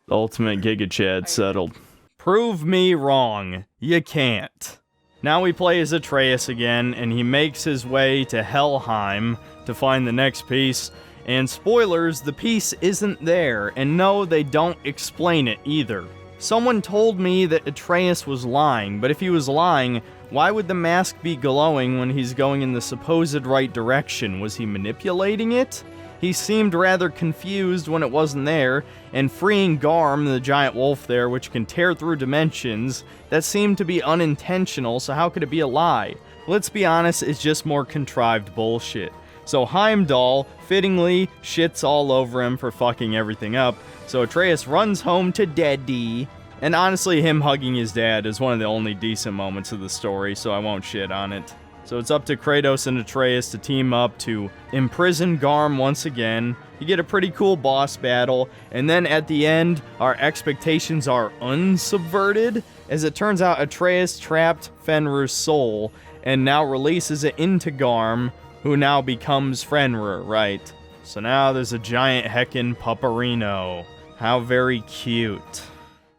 [SPEAKER 1] The ultimate Giga Chad settled. Prove me wrong. You can't. Now we play as Atreus again, and he makes his way to Helheim to find the next piece. And spoilers, the piece isn't there, and no, they don't explain it either. Someone told me that Atreus was lying, but if he was lying, why would the mask be glowing when he's going in the supposed right direction? Was he manipulating it? He seemed rather confused when it wasn't there, and freeing Garm, the giant wolf there, which can tear through dimensions, that seemed to be unintentional, so how could it be a lie? Let's be honest, it's just more contrived bullshit. So Heimdall, fittingly, shits all over him for fucking everything up, so Atreus runs home to Daddy. And honestly, him hugging his dad is one of the only decent moments of the story, so I won't shit on it. So it's up to Kratos and Atreus to team up to imprison Garm once again. You get a pretty cool boss battle, and then at the end, our expectations are unsubverted, as it turns out Atreus trapped Fenrir's soul, and now releases it into Garm, who now becomes Fenrir, right? So now there's a giant heckin' pupperino. How very cute.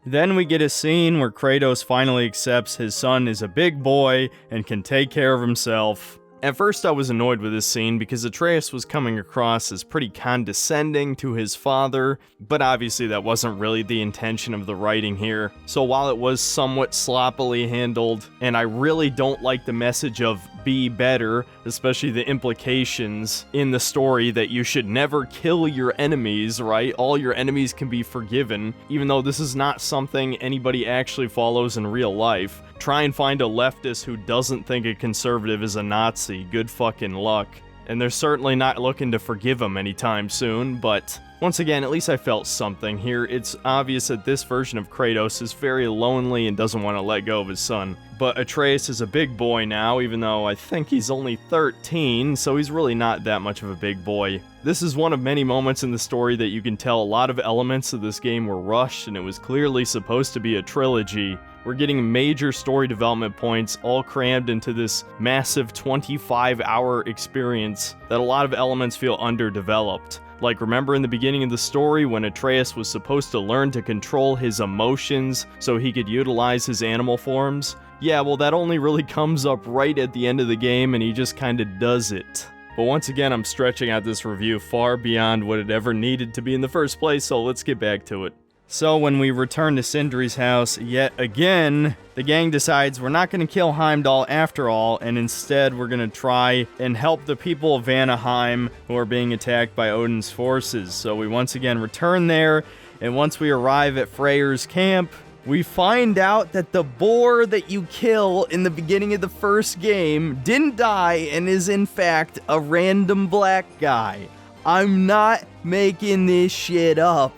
[SPEAKER 1] Then we get a scene where Kratos finally accepts his son is a big boy and can take care of himself. At first I was annoyed with this scene because Atreus was coming across as pretty condescending to his father, but obviously that wasn't really the intention of the writing here. So while it was somewhat sloppily handled, and I really don't like the message of be better, especially the implications in the story that you should never kill your enemies, right? All your enemies can be forgiven, even though this is not something anybody actually follows in real life. Try and find a leftist who doesn't think a conservative is a Nazi. Good fucking luck. And they're certainly not looking to forgive him anytime soon, but once again, at least I felt something here. It's obvious that this version of Kratos is very lonely and doesn't want to let go of his son. But Atreus is a big boy now, even though I think he's only 13, so he's really not that much of a big boy. This is one of many moments in the story that you can tell a lot of elements of this game were rushed, and it was clearly supposed to be a trilogy. We're getting major story development points all crammed into this massive 25-hour experience that a lot of elements feel underdeveloped. Like, remember in the beginning of the story when Atreus was supposed to learn to control his emotions so he could utilize his animal forms? Yeah, well, that only really comes up right at the end of the game, and he just kinda does it. But once again, I'm stretching out this review far beyond what it ever needed to be in the first place, so let's get back to it. So when we return to Sindri's house yet again, the gang decides we're not going to kill Heimdall after all, and instead we're going to try and help the people of Vanaheim who are being attacked by Odin's forces. So we once again return there, and once we arrive at Freyr's camp, we find out that the boar that you kill in the beginning of the first game didn't die and is in fact a random black guy. I'm not making this shit up.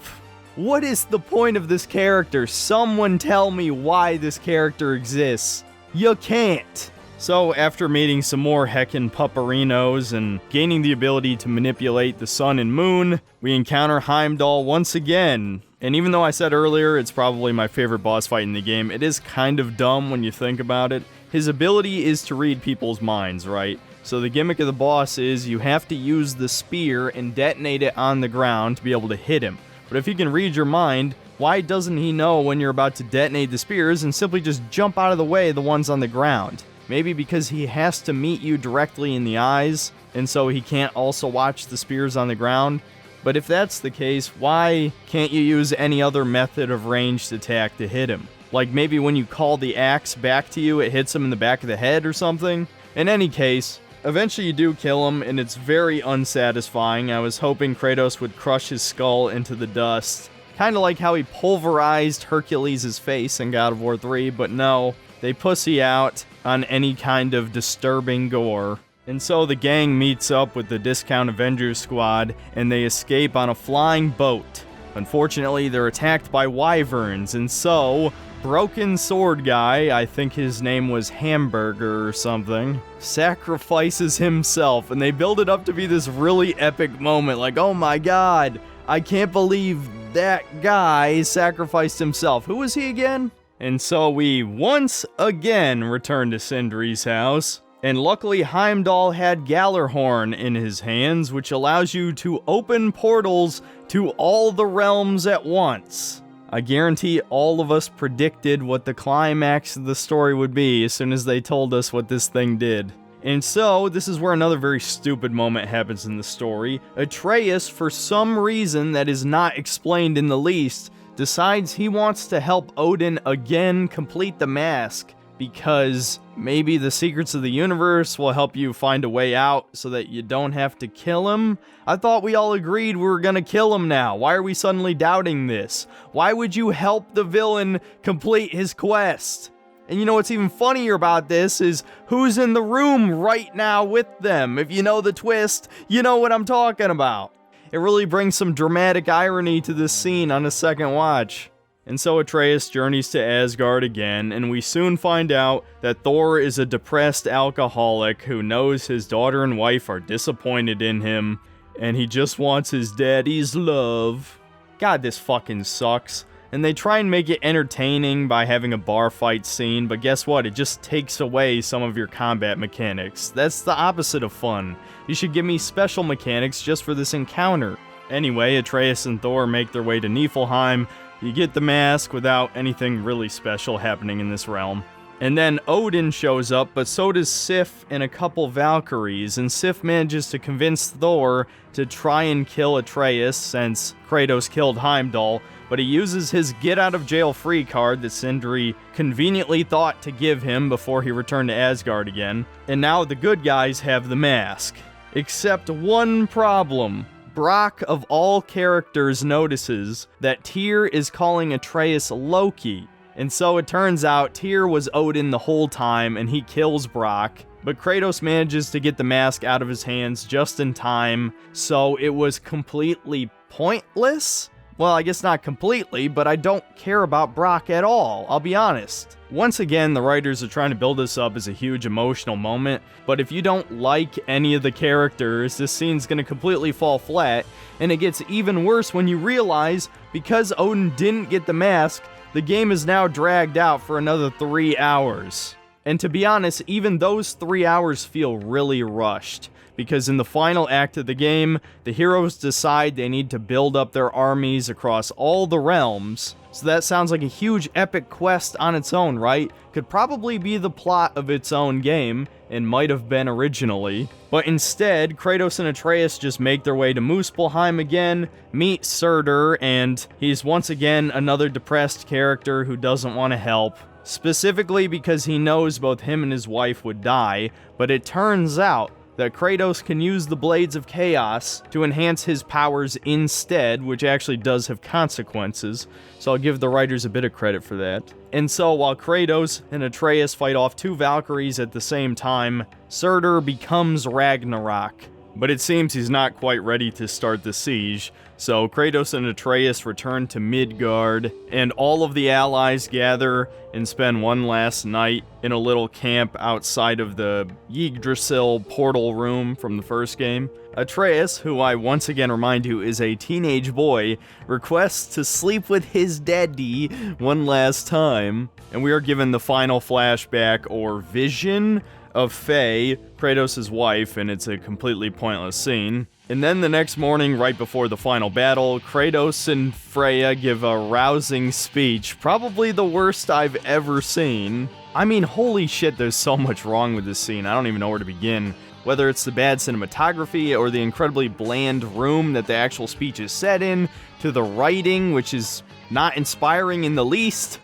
[SPEAKER 1] What is the point of this character? Someone tell me why this character exists. You can't. So after meeting some more heckin' pupperinos and gaining the ability to manipulate the sun and moon, we encounter Heimdall once again. And even though I said earlier it's probably my favorite boss fight in the game, it is kind of dumb when you think about it. His ability is to read people's minds, right? So the gimmick of the boss is you have to use the spear and detonate it on the ground to be able to hit him. But if he can read your mind, why doesn't he know when you're about to detonate the spears and simply just jump out of the way the ones on the ground? Maybe because he has to meet you directly in the eyes, and so he can't also watch the spears on the ground? But if that's the case, why can't you use any other method of ranged attack to hit him? Like maybe when you call the axe back to you, it hits him in the back of the head or something? In any case, eventually you do kill him, and it's very unsatisfying. I was hoping Kratos would crush his skull into the dust. Kind of like how he pulverized Hercules' face in God of War 3, but no, they pussy out on any kind of disturbing gore. And so the gang meets up with the Discount Avengers squad, and they escape on a flying boat. Unfortunately, they're attacked by wyverns, and so Broken Sword Guy, I think his name was Hamburger or something, sacrifices himself, and they build it up to be this really epic moment, like, oh my god, I can't believe that guy sacrificed himself. Who was he again? And so we once again return to Sindri's house, and luckily Heimdall had Gallarhorn in his hands, which allows you to open portals to all the realms at once. I guarantee all of us predicted what the climax of the story would be as soon as they told us what this thing did. And so, this is where another very stupid moment happens in the story. Atreus, for some reason that is not explained in the least, decides he wants to help Odin again complete the mask, because maybe the secrets of the universe will help you find a way out so that you don't have to kill him. I thought we all agreed we were gonna kill him now. Why are we suddenly doubting this? Why would you help the villain complete his quest? And you know what's even funnier about this is who's in the room right now with them. If you know the twist, you know what I'm talking about. It really brings some dramatic irony to this scene on a second watch. And so Atreus journeys to Asgard again, and we soon find out that Thor is a depressed alcoholic who knows his daughter and wife are disappointed in him, and he just wants his daddy's love. God, this fucking sucks. And they try and make it entertaining by having a bar fight scene, but guess what? It just takes away some of your combat mechanics. That's the opposite of fun. You should give me special mechanics just for this encounter. Anyway, Atreus and Thor make their way to Niflheim. You get the mask without anything really special happening in this realm. And then Odin shows up, but so does Sif and a couple Valkyries, and Sif manages to convince Thor to try and kill Atreus since Kratos killed Heimdall, but he uses his get-out-of-jail-free card that Sindri conveniently thought to give him before he returned to Asgard again, and now the good guys have the mask. Except one problem. Brock, of all characters, notices that Tyr is calling Atreus Loki, and so it turns out Tyr was Odin the whole time and he kills Brock, but Kratos manages to get the mask out of his hands just in time, so it was completely pointless? Well, I guess not completely, but I don't care about Brock at all, I'll be honest. Once again, the writers are trying to build this up as a huge emotional moment, but if you don't like any of the characters, this scene's gonna completely fall flat, and it gets even worse when you realize, because Odin didn't get the mask, the game is now dragged out for another 3 hours. And to be honest, even those 3 hours feel really rushed, because in the final act of the game, the heroes decide they need to build up their armies across all the realms. So that sounds like a huge epic quest on its own, right? Could probably be the plot of its own game, and might have been originally. But instead, Kratos and Atreus just make their way to Muspelheim again, meet Surtur, and he's once again another depressed character who doesn't want to help. Specifically because he knows both him and his wife would die, but it turns out that Kratos can use the Blades of Chaos to enhance his powers instead, which actually does have consequences, so I'll give the writers a bit of credit for that. And so while Kratos and Atreus fight off 2 Valkyries at the same time, Surtur becomes Ragnarok. But it seems he's not quite ready to start the siege, so Kratos and Atreus return to Midgard, and all of the allies gather and spend one last night in a little camp outside of the Yggdrasil portal room from the first game. Atreus, who I once again remind you is a teenage boy, requests to sleep with his daddy one last time, and we are given the final flashback or vision of Faye, Kratos' wife, and it's a completely pointless scene. And then the next morning, right before the final battle, Kratos and Freya give a rousing speech, probably the worst I've ever seen. I mean, holy shit, there's so much wrong with this scene, I don't even know where to begin. Whether it's the bad cinematography, or the incredibly bland room that the actual speech is set in, to the writing, which is not inspiring in the least.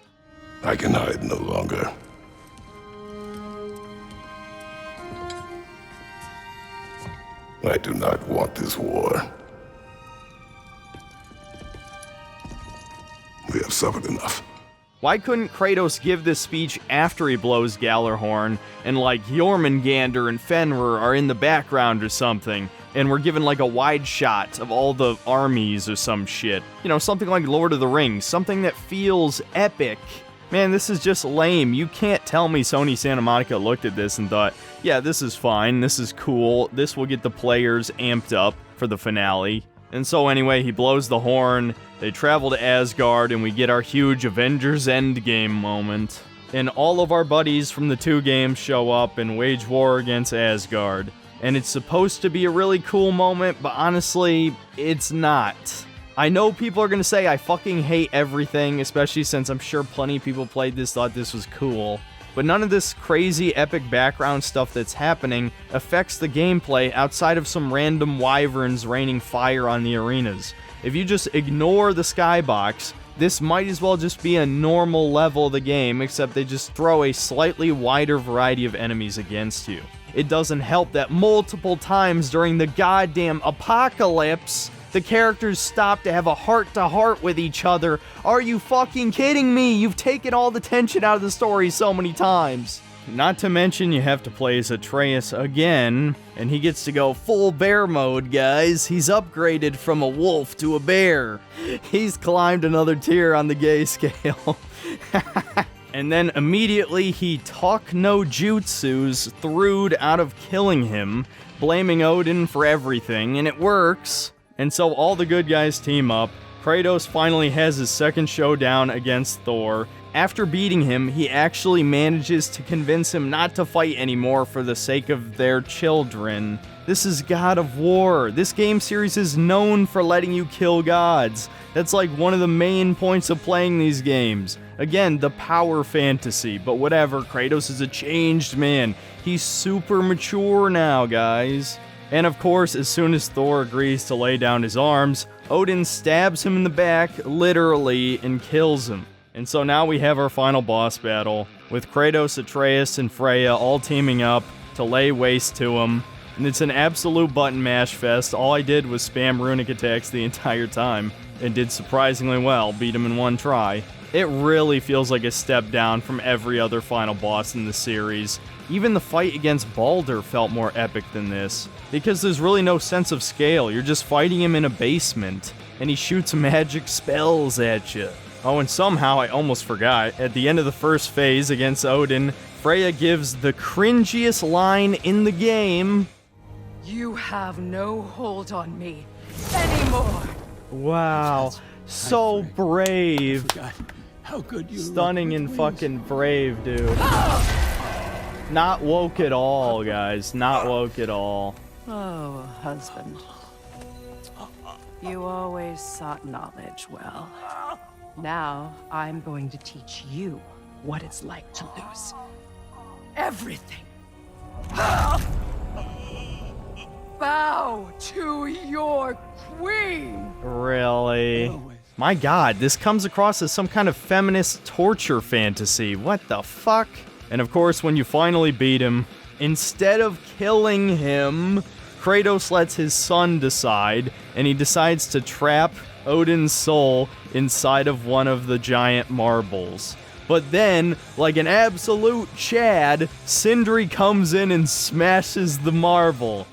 [SPEAKER 5] I can hide no longer. I do not want this war. We have suffered enough.
[SPEAKER 1] Why couldn't Kratos give this speech after he blows Gjallarhorn, and like Jormungandr and Fenrir are in the background or something, and we're given like a wide shot of all the armies or some shit? You know, something like Lord of the Rings, something that feels epic. Man, this is just lame. You can't tell me Sony Santa Monica looked at this and thought, yeah, this is fine, this is cool, this will get the players amped up for the finale. And so anyway, he blows the horn, they travel to Asgard, and we get our huge Avengers Endgame moment. And all of our buddies from the 2 games show up and wage war against Asgard. And it's supposed to be a really cool moment, but honestly, it's not. I know people are gonna say I fucking hate everything, especially since I'm sure plenty of people played this, thought this was cool. But none of this crazy epic background stuff that's happening affects the gameplay outside of some random wyverns raining fire on the arenas. If you just ignore the skybox, this might as well just be a normal level of the game, except they just throw a slightly wider variety of enemies against you. It doesn't help that multiple times during the goddamn apocalypse, the characters stop to have a heart-to-heart with each other. Are you fucking kidding me? You've taken all the tension out of the story so many times. Not to mention you have to play as Atreus again, and he gets to go full bear mode, guys. He's upgraded from a wolf to a bear. He's climbed another tier on the gay scale. And then immediately he talk no jutsus Thrud out of killing him, blaming Odin for everything, and it works. And so all the good guys team up. Kratos finally has his second showdown against Thor. After beating him, he actually manages to convince him not to fight anymore for the sake of their children. This is God of War. This game series is known for letting you kill gods. That's like one of the main points of playing these games. Again, the power fantasy, but whatever, Kratos is a changed man. He's super mature now, guys. And of course, as soon as Thor agrees to lay down his arms, Odin stabs him in the back, literally, and kills him. And so now we have our final boss battle, with Kratos, Atreus, and Freya all teaming up to lay waste to him. And it's an absolute button mash fest. All I did was spam runic attacks the entire time, and did surprisingly well, beat him in one try. It really feels like a step down from every other final boss in the series. Even the fight against Baldur felt more epic than this, because there's really no sense of scale. You're just fighting him in a basement, and he shoots magic spells at you. Oh, and somehow I almost forgot, at the end of the first phase against Odin, Freya gives the cringiest line in the game.
[SPEAKER 11] You have no hold on me anymore.
[SPEAKER 1] Wow, so brave.
[SPEAKER 6] How good you
[SPEAKER 1] Stunning and fucking brave, dude. Not woke at all, guys. Not woke at all.
[SPEAKER 11] Oh, husband. You always sought knowledge well. Now, I'm going to teach you what it's like to lose everything. Bow to your queen!
[SPEAKER 1] Really? My god, this comes across as some kind of feminist torture fantasy. What the fuck? And of course, when you finally beat him, instead of killing him, Kratos lets his son decide, and he decides to trap Odin's soul inside of one of the giant marbles. But then, like an absolute Chad, Sindri comes in and smashes the marble.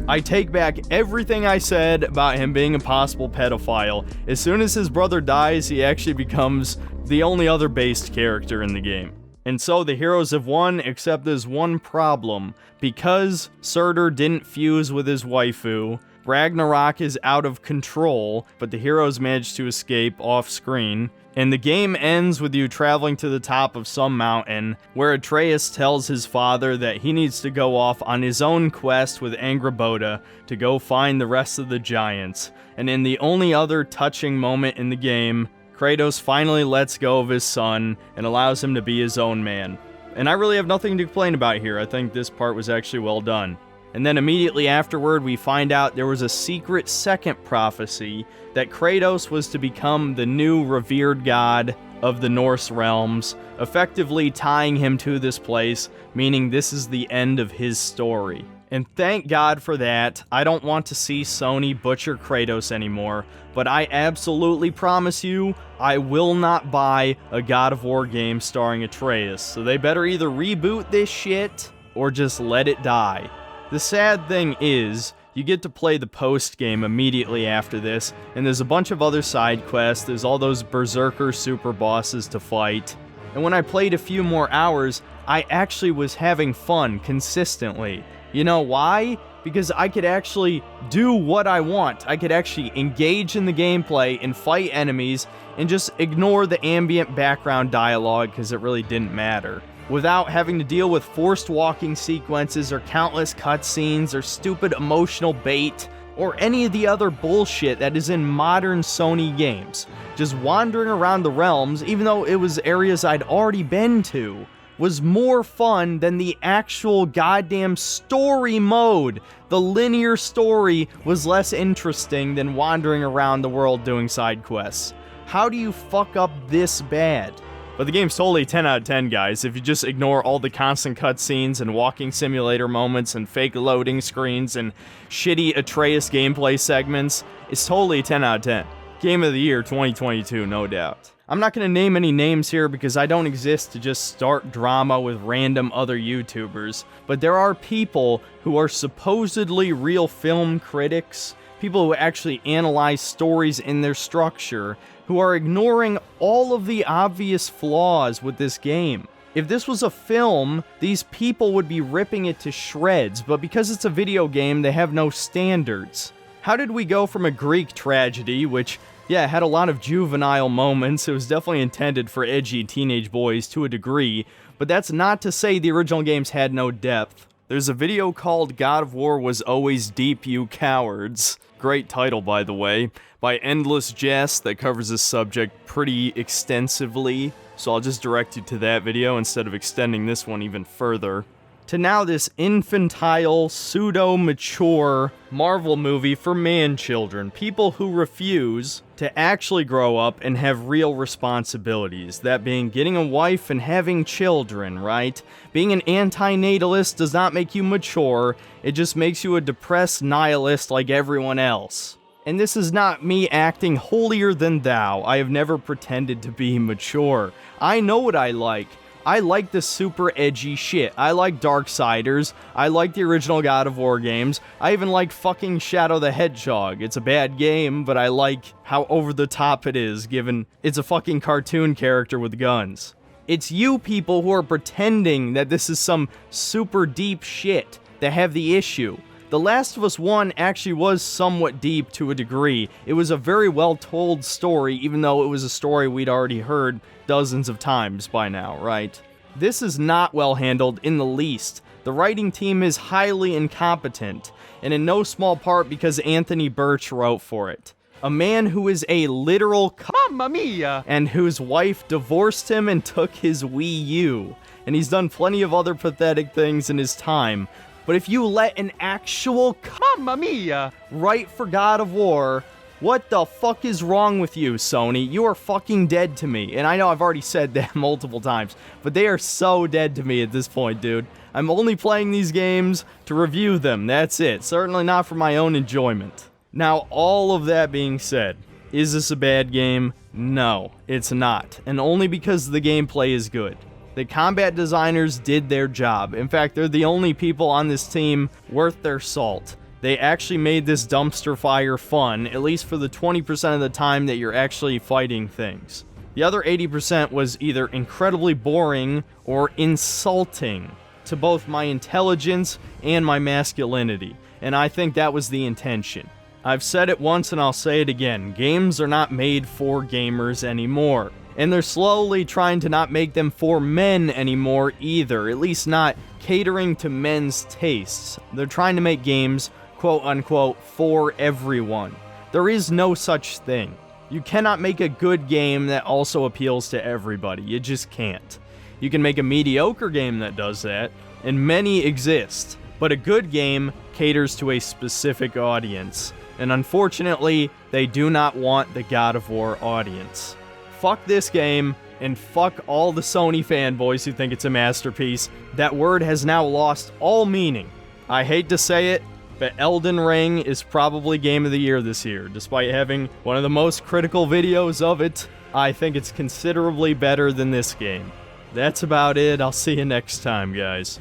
[SPEAKER 1] I take back everything I said about him being a possible pedophile. As soon as his brother dies, he actually becomes the only other based character in the game. And so the heroes have won, except there's one problem. Because Surtur didn't fuse with his waifu, Ragnarok is out of control, but the heroes manage to escape off-screen. And the game ends with you traveling to the top of some mountain, where Atreus tells his father that he needs to go off on his own quest with Angrboda to go find the rest of the giants. And in the only other touching moment in the game, Kratos finally lets go of his son and allows him to be his own man. And I really have nothing to complain about here. I think this part was actually well done. And then immediately afterward, we find out there was a secret second prophecy that Kratos was to become the new revered god of the Norse realms, effectively tying him to this place, meaning this is the end of his story. And thank God for that. I don't want to see Sony butcher Kratos anymore, but I absolutely promise you, I will not buy a God of War game starring Atreus, so they better either reboot this shit, or just let it die. The sad thing is, you get to play the post-game immediately after this, and there's a bunch of other side quests, there's all those berserker super bosses to fight, and when I played a few more hours, I actually was having fun consistently. You know why? Because I could actually do what I want. I could actually engage in the gameplay and fight enemies and just ignore the ambient background dialogue because it really didn't matter, without having to deal with forced walking sequences or countless cutscenes or stupid emotional bait or any of the other bullshit that is in modern Sony games. Just wandering around the realms, even though it was areas I'd already been to, was more fun than the actual goddamn story mode. The linear story was less interesting than wandering around the world doing side quests. How do you fuck up this bad? But the game's totally 10 out of 10, guys. If you just ignore all the constant cutscenes and walking simulator moments and fake loading screens and shitty Atreus gameplay segments, it's totally 10 out of 10. Game of the year 2022, no doubt. I'm not going to name any names here because I don't exist to just start drama with random other YouTubers, but there are people who are supposedly real film critics, people who actually analyze stories in their structure, who are ignoring all of the obvious flaws with this game. If this was a film, these people would be ripping it to shreds, but because it's a video game, they have no standards. How did we go from a Greek tragedy, which, yeah, had a lot of juvenile moments, it was definitely intended for edgy teenage boys to a degree, but that's not to say the original games had no depth. There's a video called God of War Was Always Deep, You Cowards. Great title, by the way, by Endless Jest that covers this subject pretty extensively, so I'll just direct you to that video instead of extending this one even further. To now this infantile, pseudo-mature Marvel movie for man-children, people who refuse to actually grow up and have real responsibilities, that being getting a wife and having children, right? Being an anti-natalist does not make you mature, it just makes you a depressed nihilist like everyone else. And this is not me acting holier than thou. I have never pretended to be mature. I know what I like. I like the super edgy shit. I like Darksiders. I like the original God of War games. I even like fucking Shadow the Hedgehog. It's a bad game, but I like how over the top it is, given it's a fucking cartoon character with guns. It's you people who are pretending that this is some super deep shit that have the issue. The Last of Us 1 actually was somewhat deep to a degree. It was a very well told story, even though it was a story we'd already heard dozens of times by now, right? This is not well handled in the least. The writing team is highly incompetent, and in no small part because Anthony Birch wrote for it. A man who is a literal Mamma Mia! And whose wife divorced him and took his Wii U. And he's done plenty of other pathetic things in his time. But if you let an actual Mamma Mia write for God of War, what the fuck is wrong with you, Sony? You are fucking dead to me. And I know I've already said that multiple times, but they are so dead to me at this point, dude. I'm only playing these games to review them, that's it. Certainly not for my own enjoyment. Now, all of that being said, is this a bad game? No, it's not. And only because the gameplay is good. The combat designers did their job. In fact, they're the only people on this team worth their salt. They actually made this dumpster fire fun, at least for the 20% of the time that you're actually fighting things. The other 80% was either incredibly boring or insulting to both my intelligence and my masculinity, and I think that was the intention. I've said it once and I'll say it again, games are not made for gamers anymore. And they're slowly trying to not make them for men anymore either, at least not catering to men's tastes. They're trying to make games, quote unquote, for everyone. There is no such thing. You cannot make a good game that also appeals to everybody. You just can't. You can make a mediocre game that does that, and many exist. But a good game caters to a specific audience. And unfortunately, they do not want the God of War audience. Fuck this game, And fuck all the Sony fanboys who think it's a masterpiece. That word has now lost all meaning. I hate to say it, but Elden Ring is probably Game of the Year this year. Despite having one of the most critical videos of it, I think it's considerably better than this game. That's about it. I'll see you next time, guys.